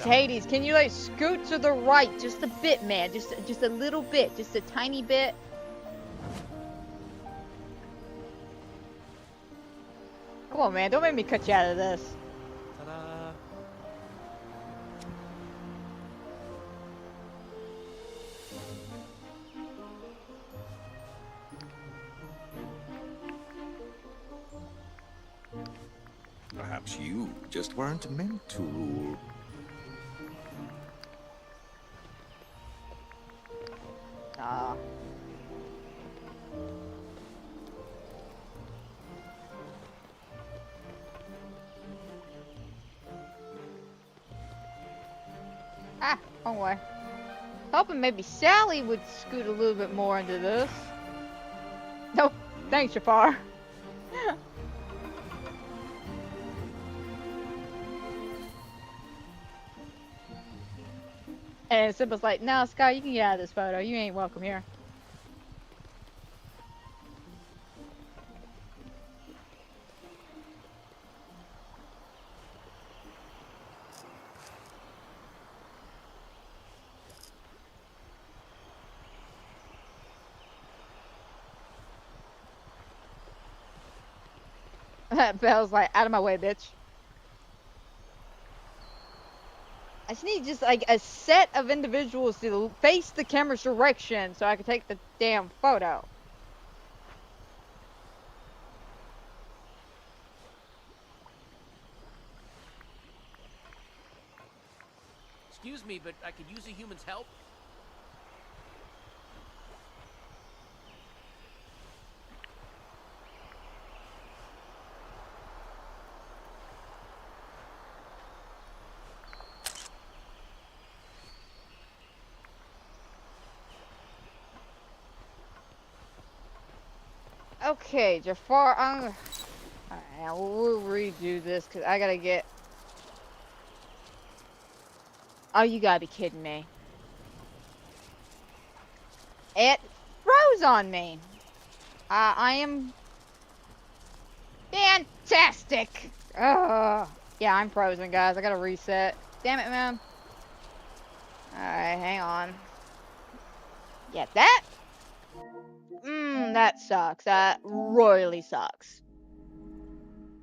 Hades, can you like scoot to the right just a bit, man? Just a little bit, just a tiny bit. Come on, man, don't make me cut you out of this. Ta-da! Perhaps you just weren't meant to rule. Ah. Ah, wrong way. Hoping maybe Sally would scoot a little bit more into this. Nope. Thanks, Jafar. And Simba's like, no, Sky, you can get out of this photo. You ain't welcome here. Belle's like, out of my way, bitch. I just need just like a set of individuals to face the camera's direction so I can take the damn photo. Excuse me, but I could use a human's help. Okay, Jafar, alright, we'll redo this because I gotta get... Oh, you gotta be kidding me. It froze on me. I am... fantastic! Ugh. Yeah, I'm frozen, guys. I gotta reset. Damn it, man. Alright, hang on. Get that? That sucks. That royally sucks.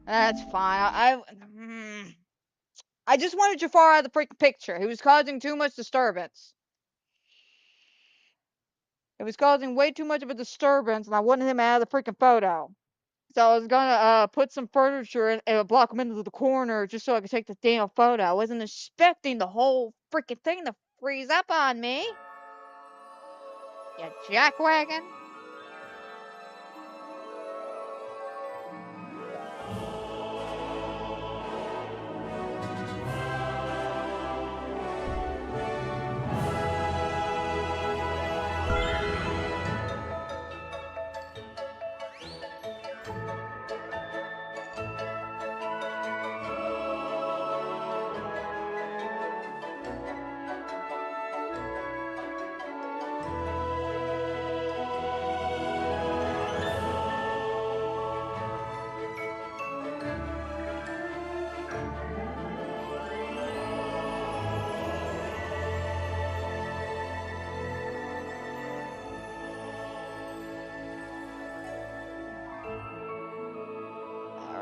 That's fine. I just wanted Jafar out of the freaking picture. He was causing too much disturbance. It was causing way too much of a disturbance, and I wanted him out of the freaking photo. So I was gonna put some furniture and block him into the corner just so I could take the damn photo. I wasn't expecting the whole freaking thing to freeze up on me. You jackwagon.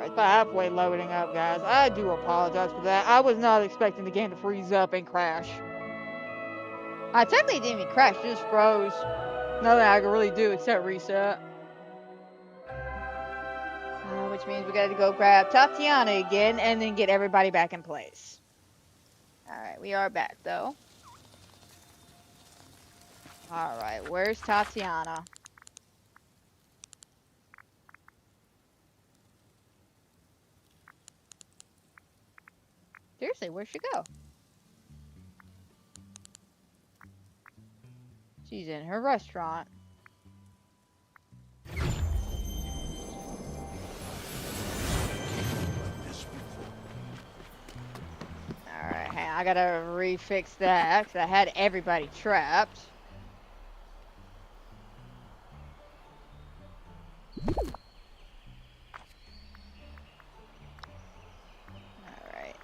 It's halfway loading up, guys. I do apologize for that. I was not expecting the game to freeze up and crash. I technically didn't even crash, it just froze. Nothing I can really do except reset. Which means we gotta go grab Tatiana again and then get everybody back in place. Alright, we are back though. Alright, where's Tatiana? Seriously, where'd she go? She's in her restaurant. Alright, hang on, I gotta refix that because I had everybody trapped. Alright.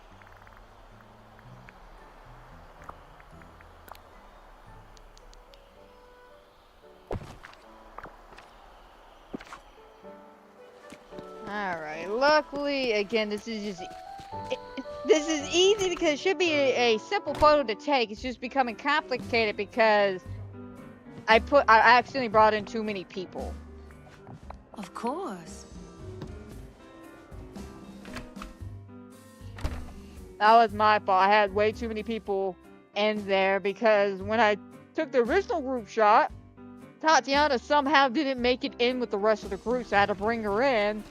Alright, luckily, again, this is just... This is easy because it should be a simple photo to take. It's just becoming complicated because I accidentally brought in too many people. Of course. That was my fault. I had way too many people in there because when I took the original group shot, Tatiana somehow didn't make it in with the rest of the group, so I had to bring her in.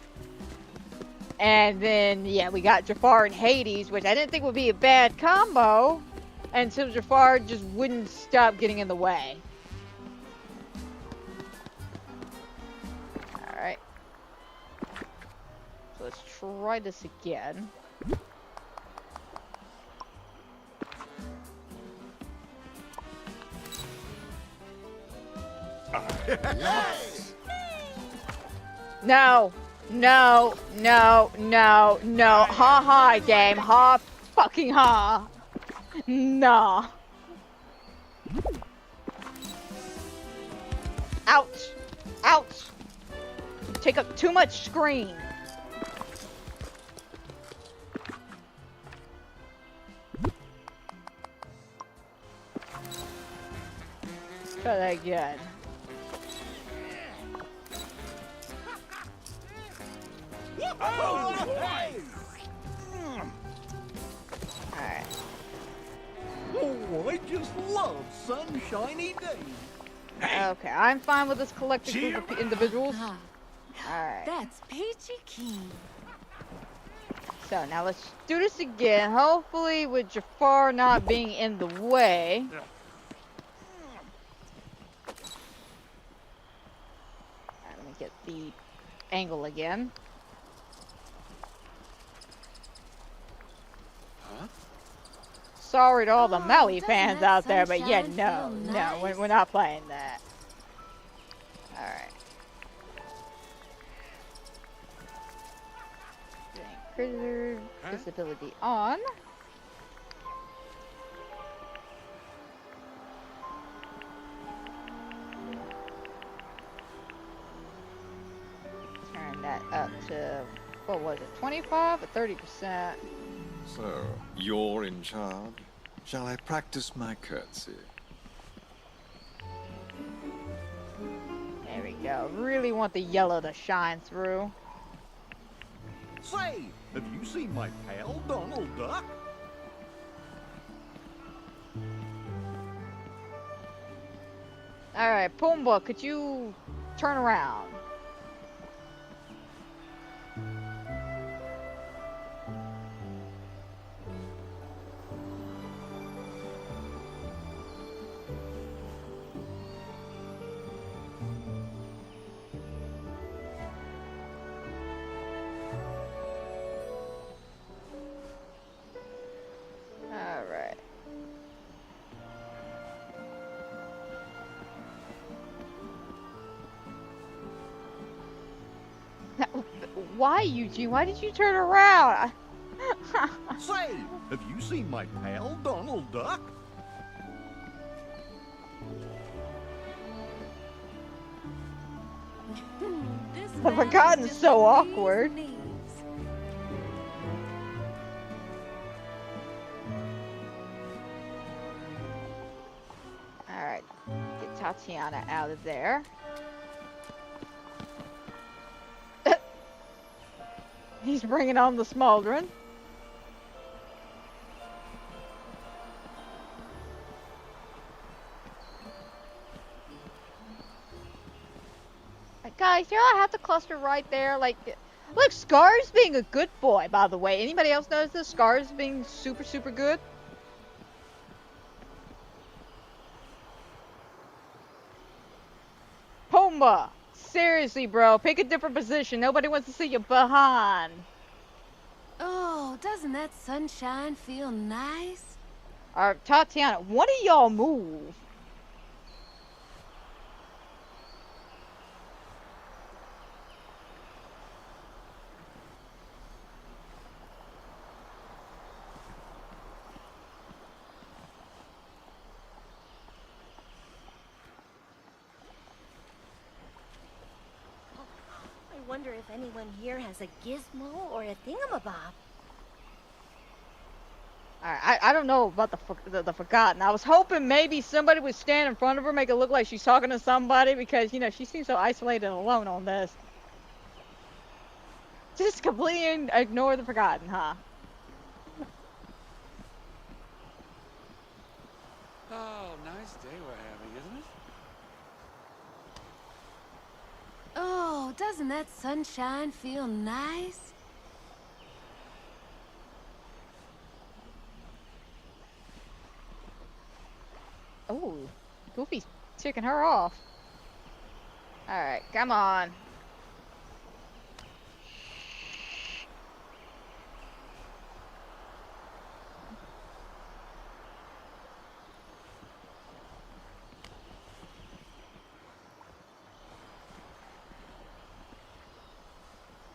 And then, yeah, we got Jafar and Hades, which I didn't think would be a bad combo until Jafar just wouldn't stop getting in the way. Alright. So let's try this again. No, no, no, no, no. Ha ha, game. Ha fucking ha. Nah. Ouch. Ouch. You take up too much screen. Try that again. Alright. Oh, I just love sunshiny days. Okay, I'm fine with this collective group of individuals. Alright. That's peachy keen. So now let's do this again. Hopefully with Jafar not being in the way. Alright, let me get the angle again. Sorry to all the Maui fans out there, but yeah, no, we're not playing that. Alright. Critter disability on. Turn that up to, what was it, 25 or 30%? So, you're in charge? Shall I practice my curtsy? There we go. Really want the yellow to shine through. Say, have you seen my pal Donald Duck? Alright, Pumbaa, could you turn around? Alright. Why, Eugene? Why did you turn around? Say, have you seen my pal Donald Duck? I've forgotten, so awkward. Alright, get Tatiana out of there. He's bringing on the smoldering. Guys, you know I have to cluster right there. Like, look, Scar's being a good boy, by the way. Anybody else notice this? Scar's being super, super good. Pumbaa, seriously, bro, pick a different position. Nobody wants to see you behind. Oh, doesn't that sunshine feel nice? Alright, Tatiana, one of y'all move. I wonder wonder if anyone here has a gizmo or a thingamabob. Alright, I don't know about the Forgotten. I was hoping maybe somebody would stand in front of her, make it look like she's talking to somebody, because, you know, she seems so isolated and alone on this. Just completely ignore the Forgotten, huh? Oh, nice day we're having, isn't it? Oh, doesn't that sunshine feel nice? Oh, Goofy's ticking her off. Alright, come on.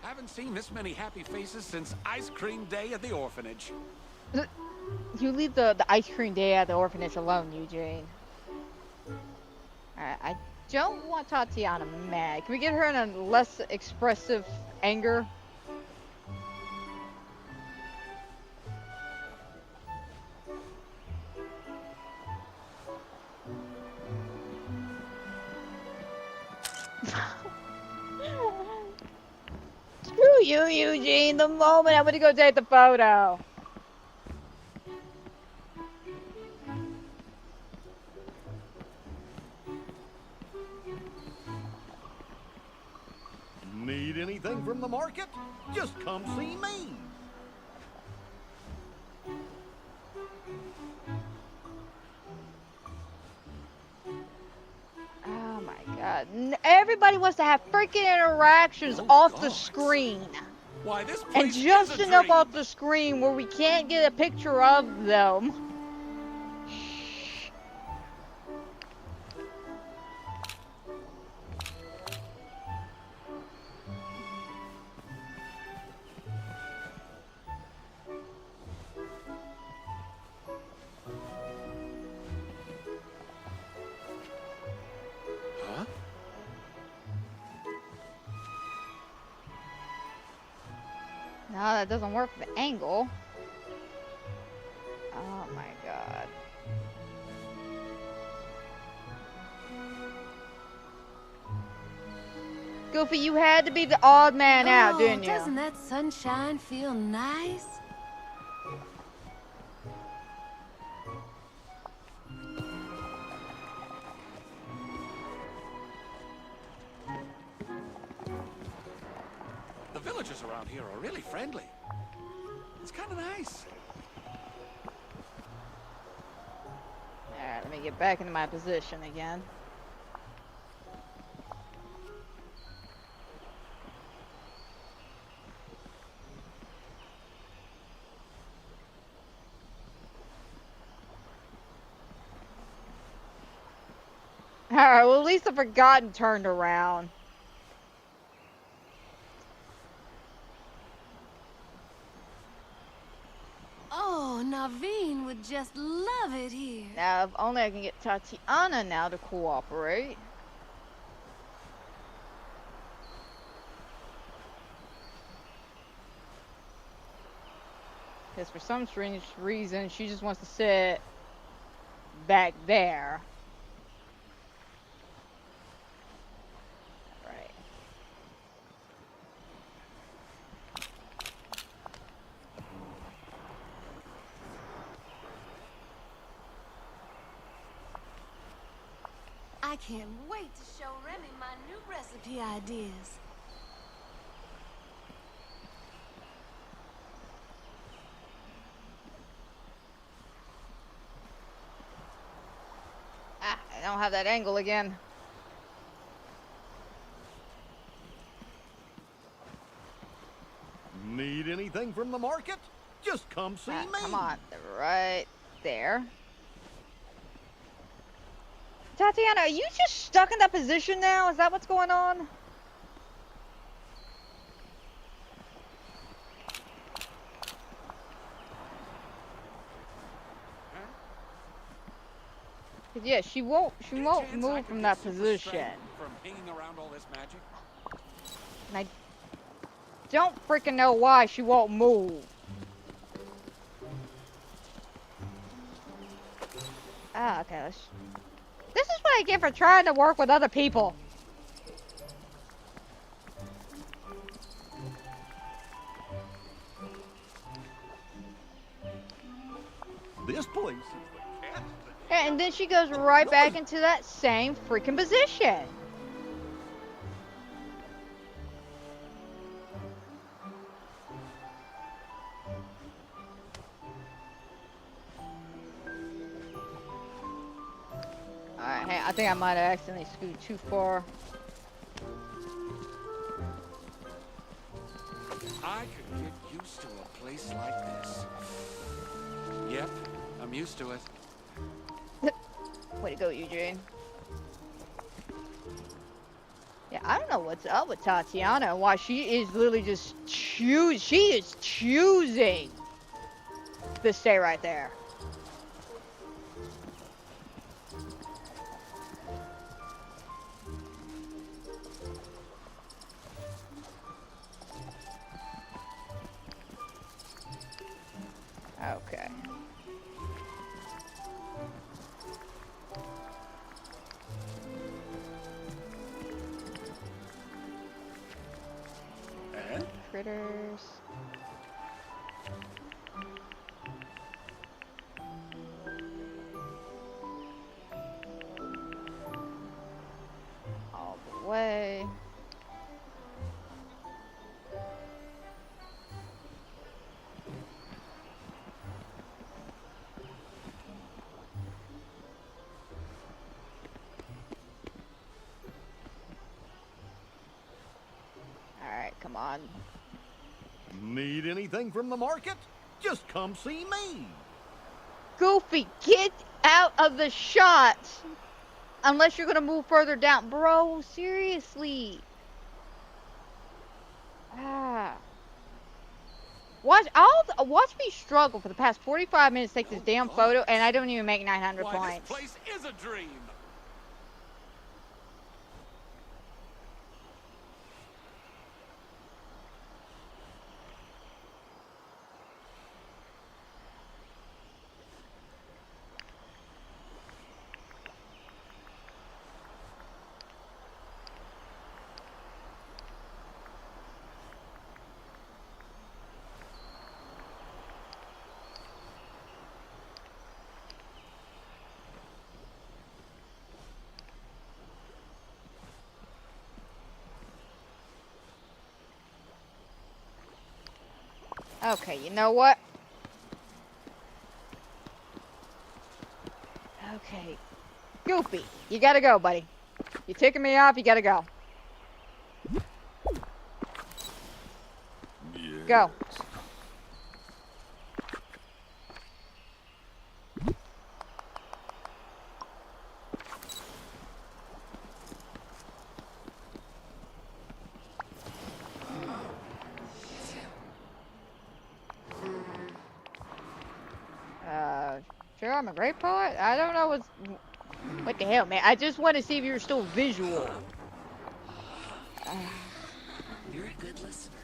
Haven't seen this many happy faces since ice cream day at the orphanage. You leave the ice cream day at the orphanage alone, Eugene. Alright, I don't want Tatiana mad. Can we get her in a less expressive anger? Screw you, Eugene. The moment I'm gonna go take the photo. Need anything from the market? Just come see me. Oh my god. Everybody wants to have freaking interactions off the screen. Why, this place And just is a enough dream. off the screen where we can't get a picture of them. Huh? No, that doesn't work for the angle. Oh my god. Goofy, you had to be the odd man out, didn't you? Doesn't that sunshine feel nice? The villagers around here are really friendly. It's kind of nice. Alright, let me get back into my position again. Alright, well at least the Forgotten turned around. Oh, Naveen would just love it here. Now, if only I can get Tatiana now to cooperate. Because for some strange reason, she just wants to sit back there. Right. I can't wait to show Remy my new recipe ideas. Ah, I don't have that angle again. Need anything from the market? Just come see me. Come on, right there. Tatiana, are you just stuck in that position now? Is that what's going on? Yeah, she won't move from that position. From hanging around all this magic? And I don't freaking know why she won't move. Ah, okay, this is what I get for trying to work with other people. This place is the cat. And then she goes right back into that same freaking position. Alright, hey, I think I might have accidentally scooted too far. I could get used to a place like this. Yep, I'm used to it. Way to go, Eugene. Yeah, I don't know what's up with Tatiana and why she is literally just she is choosing to stay right there. Okay. Critters. All the way. Alright, come on. Need anything from the market? Just come see me. Goofy, get out of the shot! Unless you're gonna move further down. Bro, seriously. Ah. Watch me struggle for the past 45 minutes to take this damn photo, and I don't even make 900 Why, points. this place is a dream. Okay, you know what? Okay. Goofy, you gotta go, buddy. You're ticking me off, you gotta go. Yes. Go. Sure, I'm a great poet. I don't know what the hell, man. I just want to see if you're still visual. You're a good listener.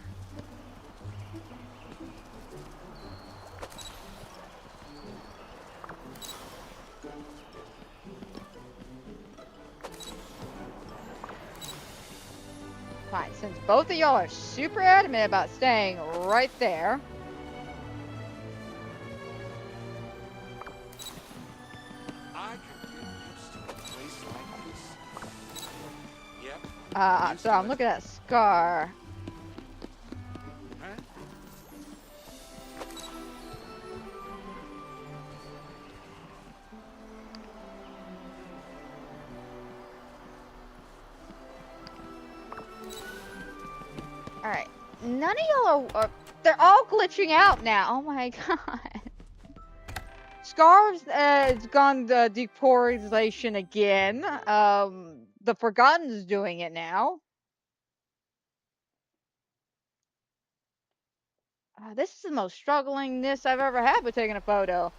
Fine, since both of y'all are super adamant about staying right there. I could get used to a place like this. Yep. So I'm looking at Scar. Huh? Alright. None of y'all are... They're all glitching out now. Oh my god. Scar's gone the depolarization again. The Forgotten's doing it now. This is the most strugglingness I've ever had with taking a photo.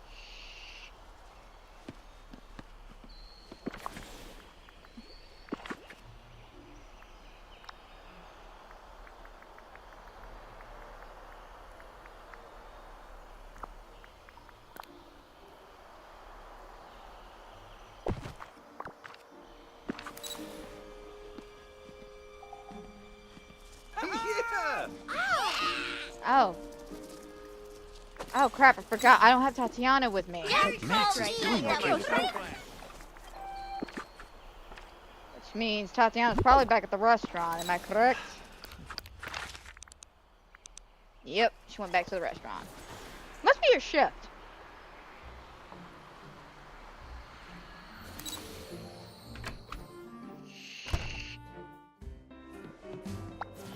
Oh crap, I forgot. I don't have Tatiana with me. Max is doing okay with that. Which means Tatiana's probably back at the restaurant, am I correct? Yep, she went back to the restaurant. Must be her shift.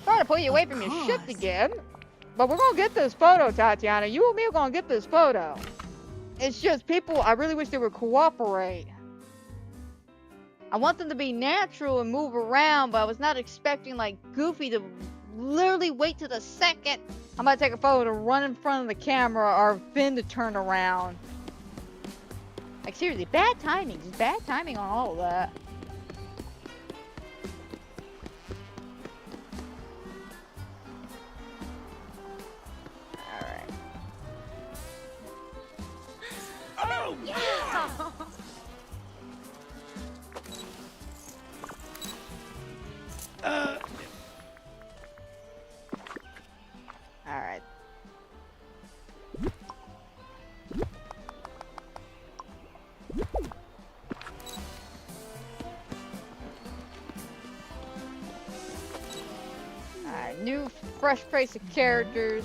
Trying to pull you away from your shift again. But we're gonna get this photo, Tatiana. You and me are gonna get this photo. It's just people, I really wish they would cooperate. I want them to be natural and move around, but I was not expecting like Goofy to literally wait to the second I'm about to take a photo to run in front of the camera or Finn to turn around. Like seriously, bad timing. Just bad timing on all of that. Alright. Oh, Yeah! Alright. Alright, new fresh face of characters.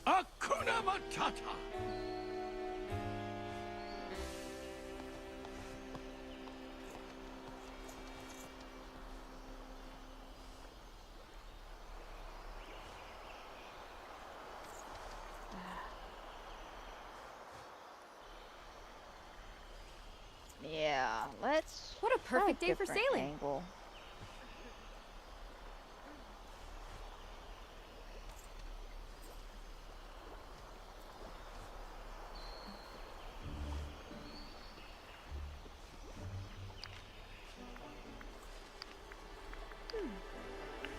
Hakuna Matata. Yeah, let's. What a perfect try day for different sailing. Angle.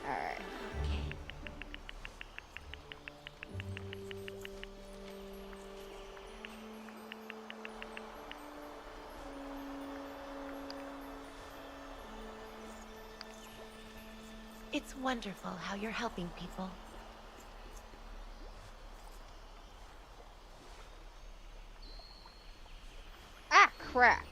Alright. It's wonderful how you're helping people. Ah, crap.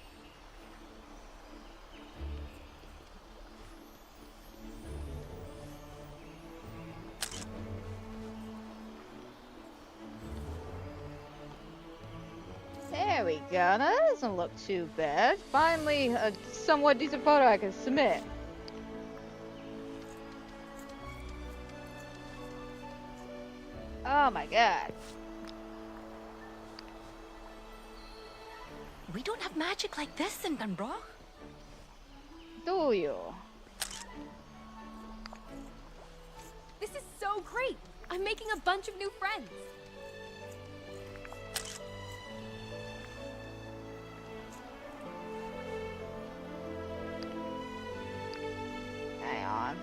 There we go. Now that doesn't look too bad. Finally, a somewhat decent photo I can submit. Oh my god. We don't have magic like this in Dunbrook. Do you? This is so great! I'm making a bunch of new friends. Hang on.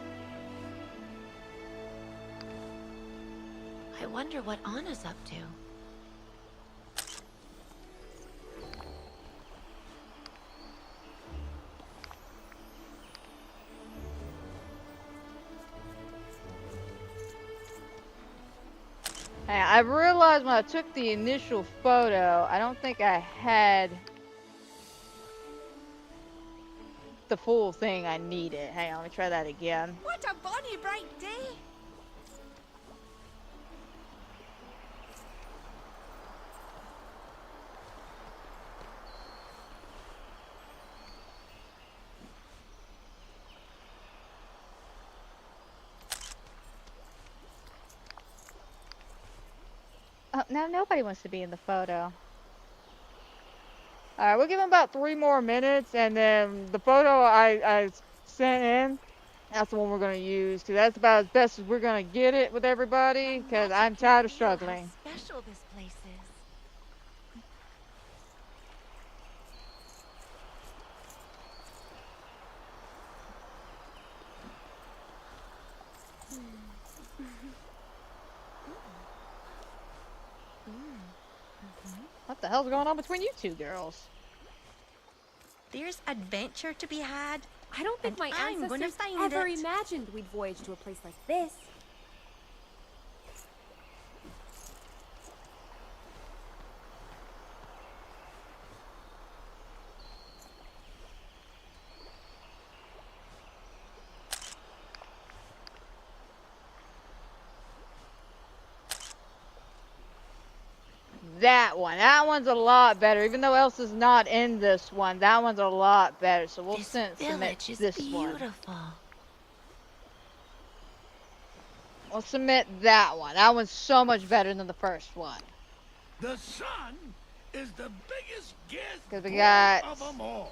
I wonder what Anna's up to. Hey, I realized when I took the initial photo, I don't think I had the full thing I needed. Hang on, let me try that again. What a bonny bright day! Oh, now nobody wants to be in the photo. Alright, we'll give him about 3 more minutes, and then the photo I sent in, that's the one we're going to use, because that's about as best as we're going to get it with everybody, because I'm tired of struggling. How special this place is. What the hell's going on between you two girls? There's adventure to be had. I don't think my I'm gonna ancestors find ever it. imagined we'd voyage to a place like this. That one. That one's a lot better. Even though Elsa's not in this one, that one's a lot better. So we'll This submit village is this one. beautiful. We'll submit that one. That one's so much better than the first one. The sun is the biggest gift Because we got of them all.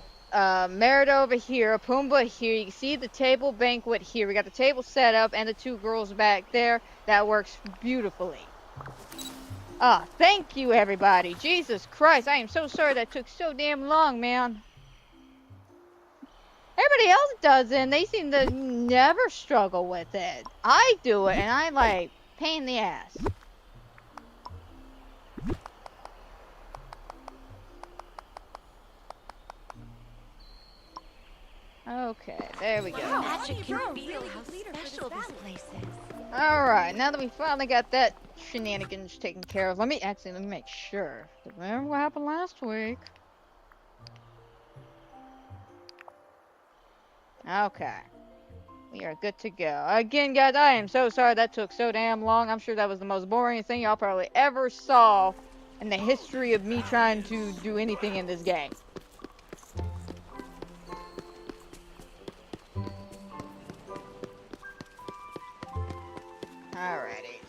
Merida over here, Pumbaa here. You can see the table banquet here. We got the table set up and the two girls back there. That works beautifully. Thank you, everybody. Jesus Christ, I am so sorry that took so damn long, man. Everybody else does it, and they seem to never struggle with it. I do it, and I like pain in the ass. Okay, there we go. Magic can You're a feel really how good leader for this special this valley. place is. Alright, now that we finally got that shenanigans taken care of, let me make sure. Remember what happened last week? Okay. We are good to go. Again, guys, I am so sorry that took so damn long. I'm sure that was the most boring thing y'all probably ever saw in the history of me trying to do anything in this game. Alrighty.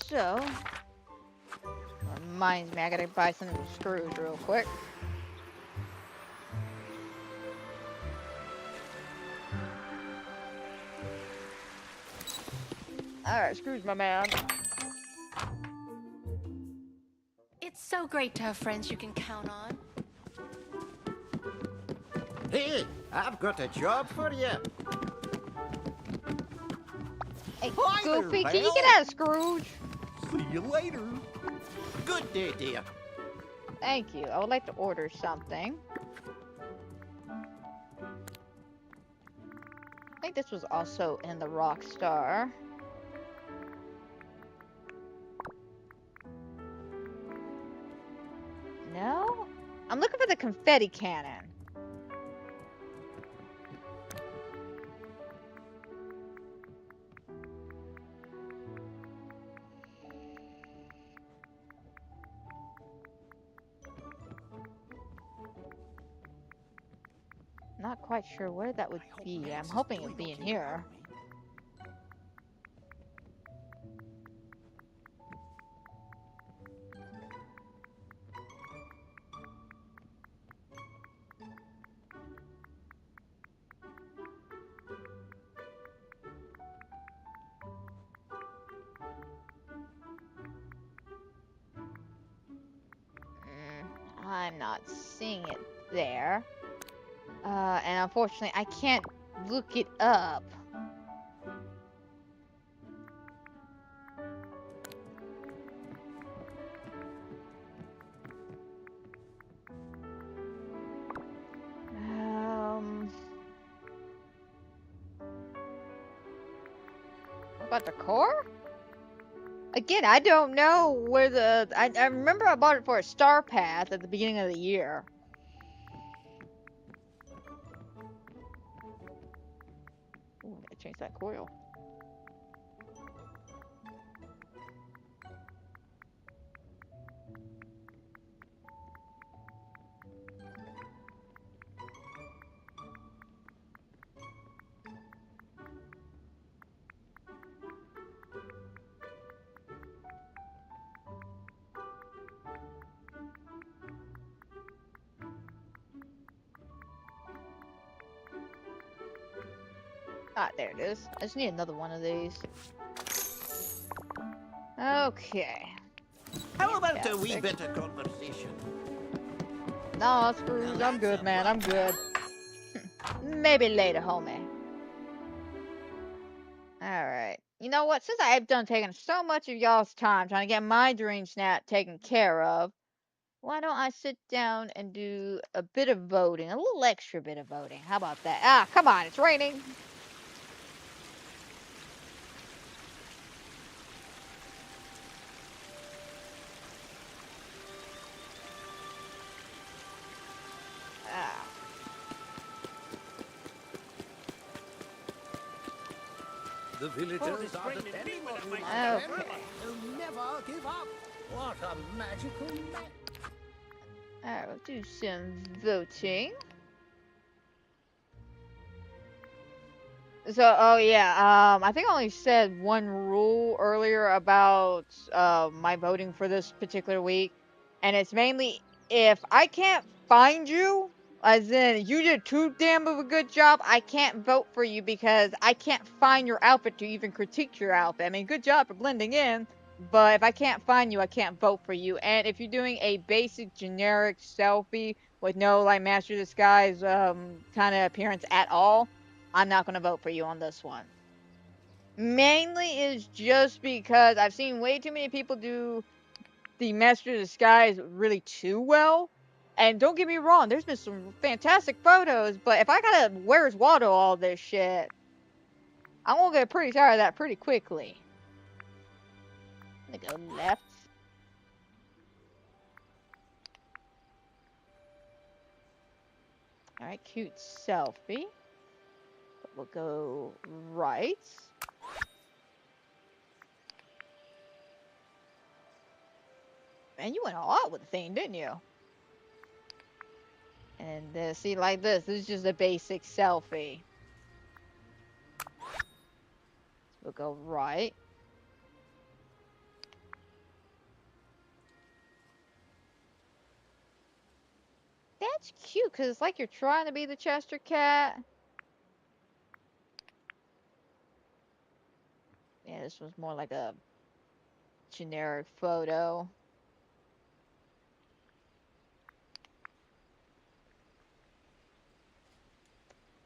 So, reminds me, I gotta buy some of the screws real quick. Alright, screws, my man. It's so great to have friends you can count on. Hey, I've got a job for you. Hey, Hi there, Goofy, can you pal. get out of Scrooge? See you later. Good day, dear. Thank you. I would like to order something. I think this was also in the Rockstar. No? I'm looking for the confetti cannon. Not quite sure where that would be. I'm hoping it'd be in here. I'm not seeing it there. And unfortunately, I can't look it up. What about the core? Again, I don't know where the... I remember I bought it for a Star Path at the beginning of the year. Ooh, I gotta change that coil. Ah, there it is. I just need another one of these. Okay. How about a wee bit of conversation? No, screws. I'm good, man. I'm good. Maybe later, homie. Alright. You know what? Since I have done taking so much of y'all's time trying to get my dream snap taken care of, Why don't I sit down and do a bit of voting, a little extra bit of voting? How about that? Ah, come on, it's raining. Ah. The villagers are depending on you, my Okay. friend. They'll never give up. What a magical night. Alright, we'll do some voting. So, oh yeah, I think I only said one rule earlier about my voting for this particular week, and it's mainly if I can't find you, as in you did too damn of a good job, I can't vote for you because I can't find your outfit to even critique your outfit. I mean, good job for blending in, but if I can't find you, I can't vote for you. And if you're doing a basic generic selfie with no like Master Disguise kind of appearance at all, I'm not going to vote for you on this one. Mainly is just because I've seen way too many people do the Master of Disguise really too well. And don't get me wrong, there's been some fantastic photos, but if I gotta Where's Waldo all this shit, I'm gonna get pretty tired of that pretty quickly. I'm gonna go left. Alright, cute selfie. We'll go right. Man, you went all out with the thing, didn't you? And see, like this is just a basic selfie. We'll go right. That's cute, because it's like you're trying to be the Chester Cat. Yeah, this was more like a generic photo.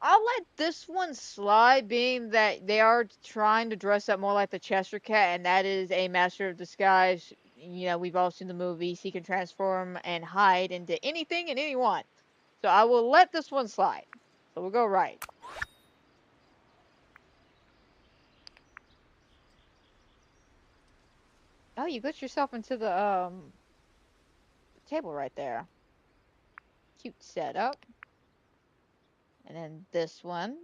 I'll let this one slide, being that they are trying to dress up more like the Chester Cat, and that is a master of disguise. You know, we've all seen the movies. He can transform and hide into anything and anyone. So I will let this one slide. So we'll go right. Oh, you glitched yourself into the table right there. Cute setup. And then this one.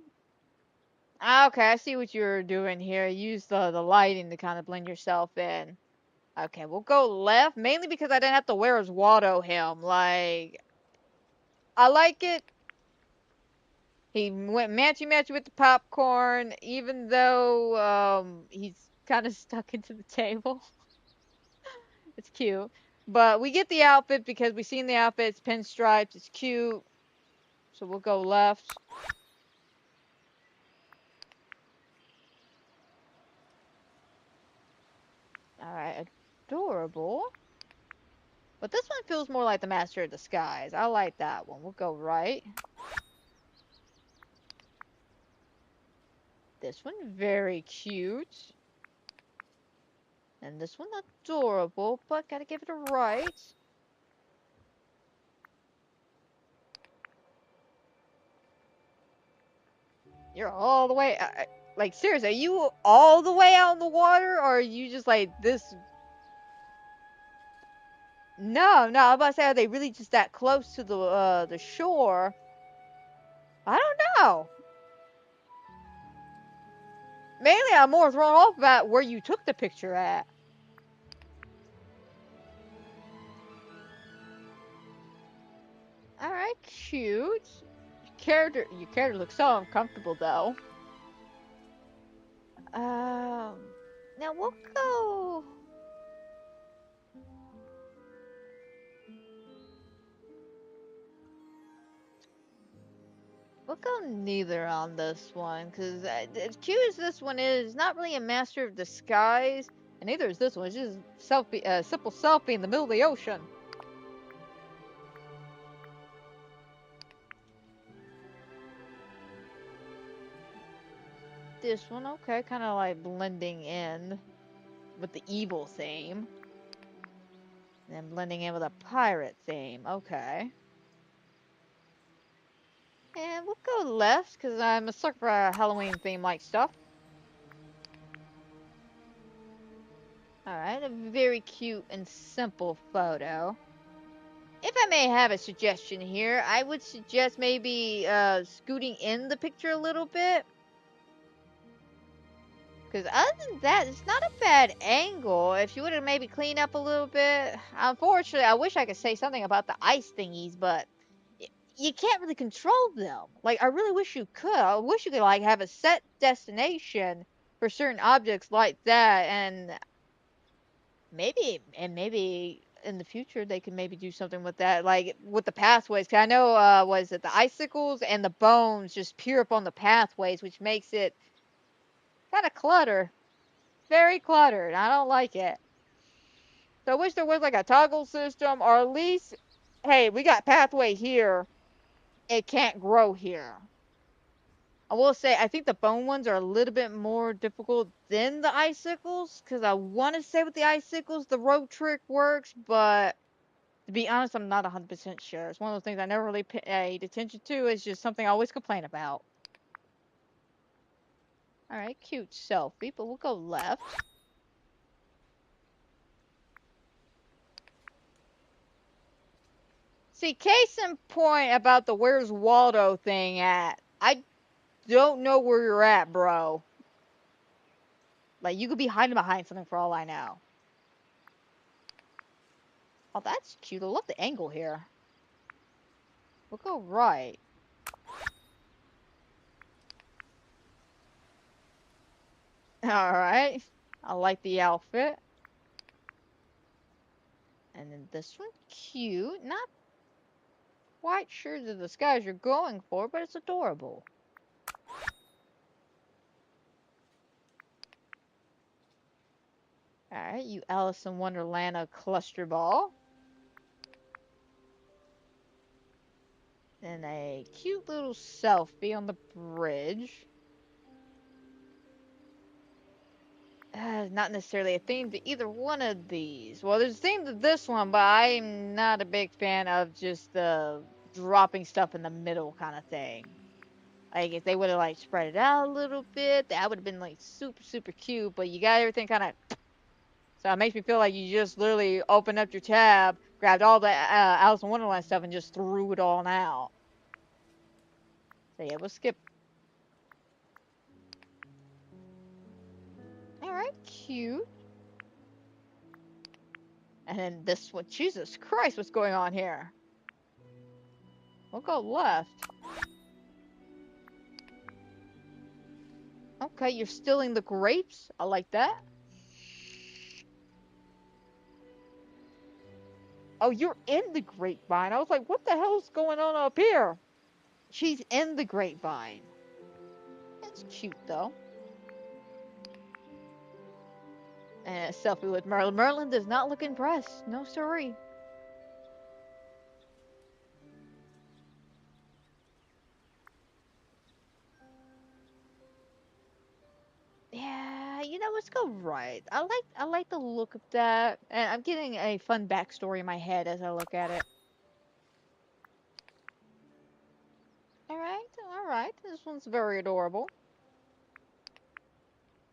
Ah, okay, I see what you're doing here. Use the lighting to kind of blend yourself in. Okay, we'll go left, mainly because I didn't have to wear his Watto him. Like, I like it. He went matchy-matchy with the popcorn, even though he's kind of stuck into the table. It's cute. But we get the outfit because we've seen the outfit. It's pinstripes. It's cute. So we'll go left. Alright, adorable. But this one feels more like the Master of Disguise. I like that one. We'll go right. This one, very cute. And this one, adorable, but gotta give it a right. You're all the way... like, seriously, are you all the way out in the water? Or are you just like this... No, no, I'm about to say, are they really just that close to the shore? I don't know. Mainly, I'm more thrown off about where you took the picture at. Alright, cute. Your character looks so uncomfortable, though. Now we'll go... We'll go neither on this one, because as cute as this one is, it's not really a master of disguise, and neither is this one. It's just selfie, simple selfie in the middle of the ocean. This one, okay, kind of like blending in with the evil theme. And then blending in with a pirate theme. Okay. And we'll go left, because I'm a sucker for Halloween theme like stuff. Alright, a very cute and simple photo. If I may have a suggestion here, I would suggest maybe scooting in the picture a little bit. Because other than that, it's not a bad angle. If you would have maybe cleaned up a little bit. Unfortunately, I wish I could say something about the ice thingies, but you can't really control them. Like, I really wish you could. I wish you could, like, have a set destination for certain objects like that, and maybe in the future they can maybe do something with that, like with the pathways. 'Cause I know, was it the icicles and the bones just peer up on the pathways, which makes it kind of clutter, very cluttered. I don't like it. So I wish there was like a toggle system, or at least, hey, we got pathway here. It can't grow here. I will say, I think the bone ones are a little bit more difficult than the icicles, because I want to say with the icicles, the rope trick works, but to be honest, I'm not 100% sure. It's one of those things I never really paid attention to. It's just something I always complain about. Alright, cute selfie, but we'll go left. See, case in point about the Where's Waldo thing at. I don't know where you're at, bro. Like, you could be hiding behind something for all I know. Oh, that's cute. I love the angle here. We'll go right. Alright. I like the outfit. And then this one, cute. Not quite sure the disguise you're going for, but it's adorable. Alright, you Alice in Wonderland a cluster ball. And a cute little selfie on the bridge. Not necessarily a theme to either one of these. Well, there's a theme to this one, but I'm not a big fan of just the dropping stuff in the middle kind of thing. Like, if they would have, like, spread it out a little bit, that would have been, like, super, super cute, but you got everything kind of... So it makes me feel like you just literally opened up your tab, grabbed all the Alice in Wonderland stuff, and just threw it all out. So yeah, we'll skip. Alright, cute. And then this one, Jesus Christ, what's going on here? We'll go left. Okay, you're stealing the grapes. I like that. Oh, you're in the grapevine. I was like, what the hell's going on up here? She's in the grapevine. That's cute, though. And a selfie with Merlin. Merlin does not look impressed. No, sorry. Yeah, you know, let's go right. I like the look of that, and I'm getting a fun backstory in my head as I look at it. All right. This one's very adorable.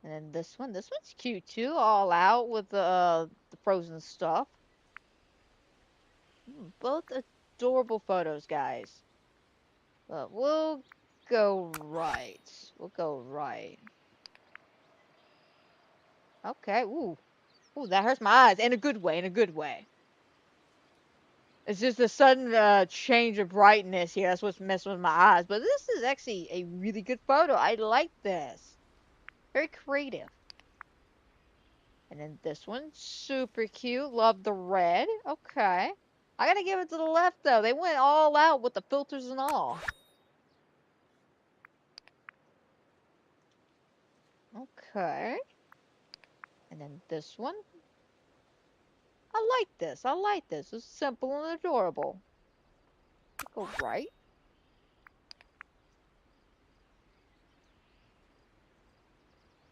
And then this one's cute too, all out with the frozen stuff. Both adorable photos, guys. But we'll go right. We'll go right. Okay. Ooh, that hurts my eyes in a good way. In a good way. It's just a sudden change of brightness here. That's what's messing with my eyes. But this is actually a really good photo. I like this. Very creative. And then this one, super cute. Love the red. Okay. I gotta give it to the left, though. They went all out with the filters and all. Okay. And then this one. I like this. I like this. It's simple and adorable. Go right.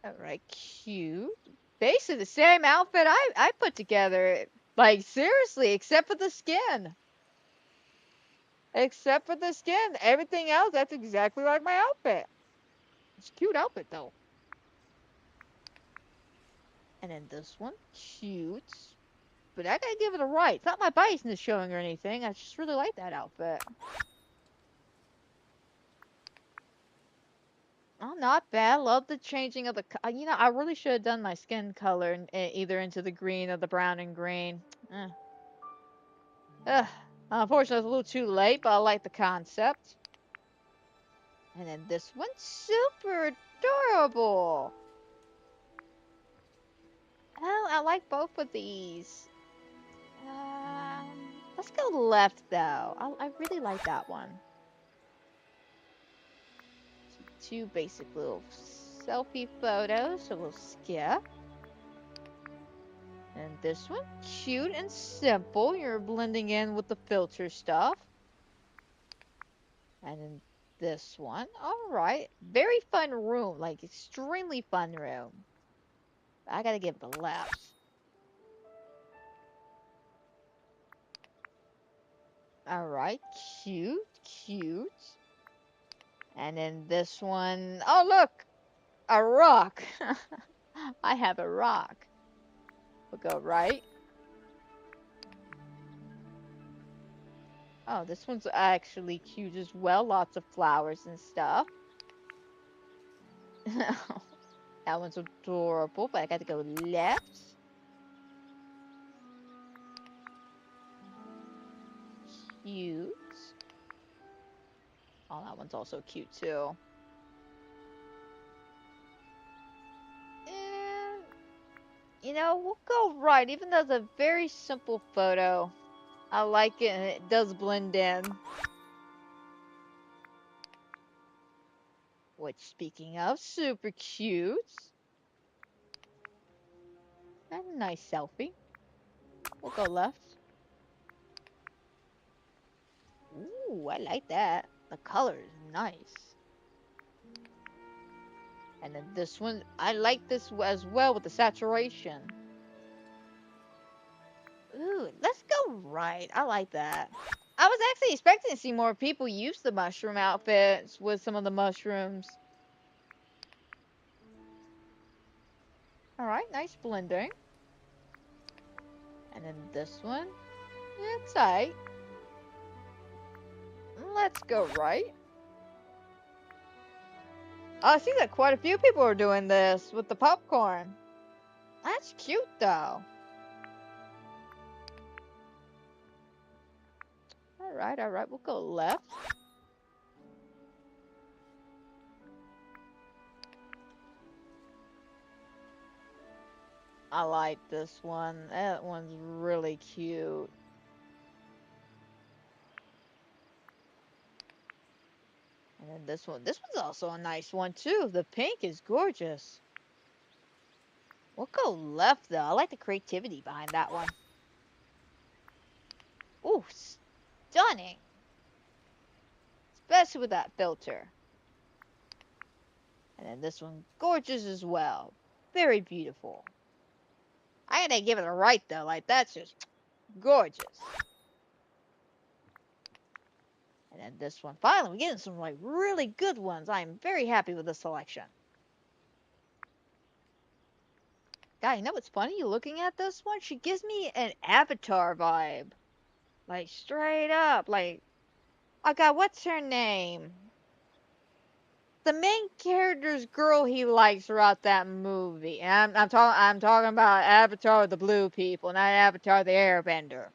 Alright, cute. Basically the same outfit I put together. Like, seriously, except for the skin. Except for the skin. Everything else, that's exactly like my outfit. It's a cute outfit, though. And then this one, cute. But I gotta give it a right. It's not my biasness showing or anything. I just really like that outfit. Oh, not bad. Love the changing of the. I really should have done my skin color either into the green or the brown and green. Eh. Ugh. Unfortunately, it's a little too late, but I like the concept. And then this one's super adorable. Oh, I like both of these. Let's go left though. I really like that one. Two basic little selfie photos, so we'll skip. And this one, cute and simple. You're blending in with the filter stuff. And then this one, all right. Very fun room, like extremely fun room. I gotta give it a left. All right, cute, cute. And then this one, oh look, a rock. I have a rock. We'll go right. Oh, this one's actually cute as well. Lots of flowers and stuff. That one's adorable, but I got to go left. Cute. Oh, that one's also cute too. And, we'll go right, even though it's a very simple photo. I like it, and it does blend in. Which, speaking of, super cute. And a nice selfie. We'll go left. Ooh, I like that. The color is nice. And then this one, I like this as well with the saturation. Ooh, let's go right. I like that. I was actually expecting to see more people use the mushroom outfits with some of the mushrooms. Alright, nice blending. And then this one, yeah, tight. Let's go right. Oh, I see that quite a few people are doing this with the popcorn. That's cute though. Alright, we'll go left. I like this one. That one's really cute. And then this one. This one's also a nice one too. The pink is gorgeous. We'll go left though. I like the creativity behind that one. Ooh, stunning. Especially with that filter. And then this one, gorgeous as well. Very beautiful. I gotta give it a right though. Like, that's just gorgeous. And then this one. Finally, we're getting some like really good ones. I am very happy with the selection. Guy, you know what's funny? Looking at this one, she gives me an Avatar vibe. Like, straight up. Like, oh god, what's her name? The main character's girl he likes throughout that movie. And I'm talking about Avatar the Blue People, not Avatar the Airbender.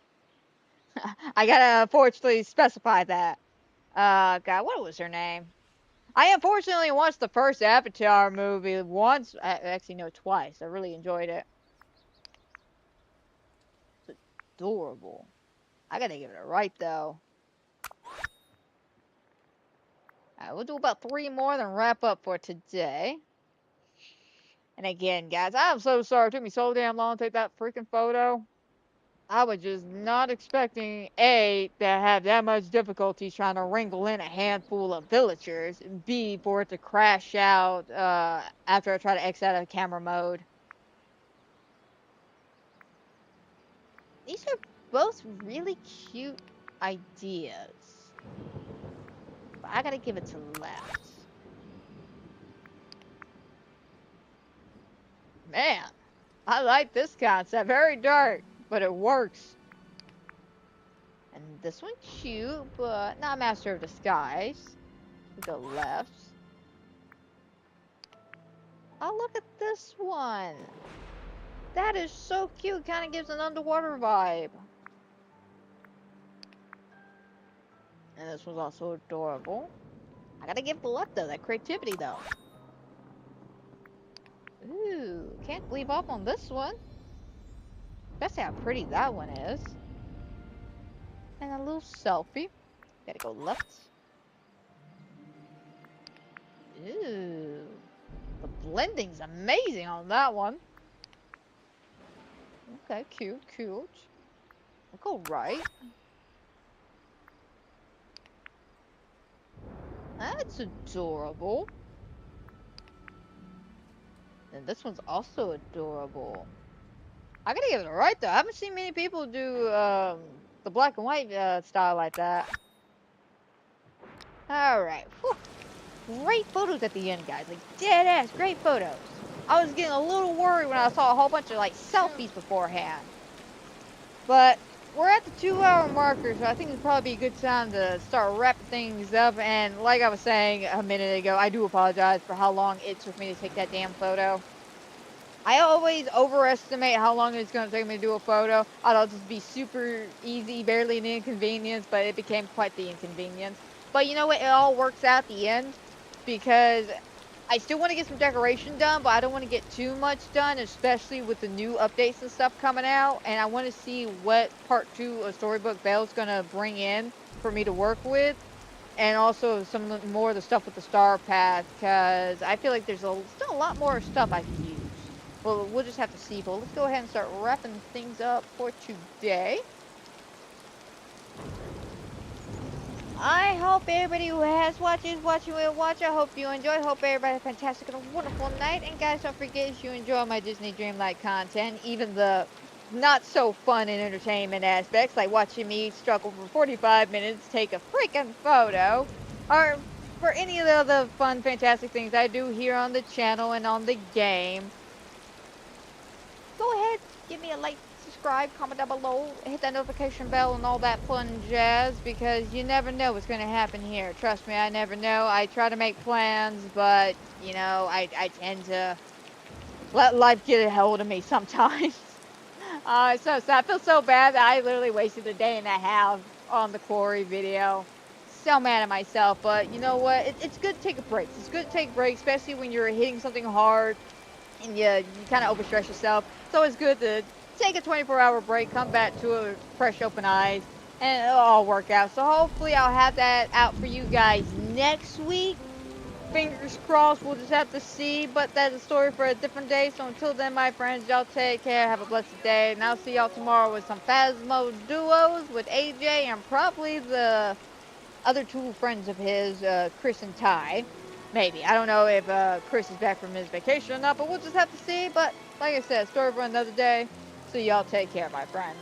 I gotta unfortunately specify that. God, what was her name? I unfortunately watched the first Avatar movie once. Actually, no, twice. I really enjoyed it. It's adorable. I gotta give it a right though. Alright, we'll do about 3 more, then wrap up for today. And again, guys, I'm so sorry. It took me so damn long to take that freaking photo. I was just not expecting A, to have that much difficulty trying to wrangle in a handful of villagers, and B, for it to crash out after I try to exit out of camera mode. These are both really cute ideas. But I gotta give it to left. Man, I like this concept. Very dark, but it works. And this one's cute, but not Master of Disguise. We go left. Oh, look at this one. That is so cute. Kind of gives an underwater vibe. And this one's also adorable. I gotta give the left though. That creativity though. Ooh, can't leave off on this one. Especially how pretty that one is. And a little selfie. Gotta go left. Ooh. The blending's amazing on that one. Okay, cute, cute. We'll go right. That's adorable. And this one's also adorable. I gotta give it a right though. I haven't seen many people do the black and white style like that. Alright. Great photos at the end, guys. Like, dead ass, great photos. I was getting a little worried when I saw a whole bunch of, like, selfies beforehand. But, we're at the 2-hour marker, so I think it'd probably be a good time to start wrapping things up. And, like I was saying a minute ago, I do apologize for how long it took me to take that damn photo. I always overestimate how long it's going to take me to do a photo. I thought it'd just be super easy, barely an inconvenience, but it became quite the inconvenience. But you know what? It all works out at the end. Because I still want to get some decoration done, but I don't want to get too much done, especially with the new updates and stuff coming out. And I want to see what part 2 of Storybook Belle's going to bring in for me to work with. And also some more of the stuff with the star path, because I feel like there's still a lot more stuff I can use. Well, we'll just have to see, but let's go ahead and start wrapping things up for today. I hope everybody who has watched is watching will watch. I hope you enjoyed. Hope everybody had a fantastic and a wonderful night. And guys, don't forget, if you enjoy my Disney Dreamlight content, even the not so fun and entertainment aspects, like watching me struggle for 45 minutes to take a freaking photo, or for any of the other fun, fantastic things I do here on the channel and on the game, go ahead, give me a like, subscribe, comment down below, hit that notification bell and all that fun jazz, because you never know what's going to happen here. Trust me, I never know. I try to make plans, but, you know, I tend to let life get a hold of me sometimes. So I feel so bad that I literally wasted a day and a half on the Quarry video. So mad at myself, but you know what? It's good to take a break. It's good to take a break, especially when you're hitting something hard and you kind of overstress yourself. It's always good to take a 24-hour break, come back to it with fresh open eyes, and it'll all work out. So hopefully I'll have that out for you guys next week. Fingers crossed, we'll just have to see, but that's a story for a different day. So until then, my friends, y'all take care, have a blessed day, and I'll see y'all tomorrow with some Phasmo duos with AJ and probably the other 2 friends of his, Chris and Ty. Maybe. I don't know if Chris is back from his vacation or not, but we'll just have to see. But like I said, story for another day. So y'all take care, my friends.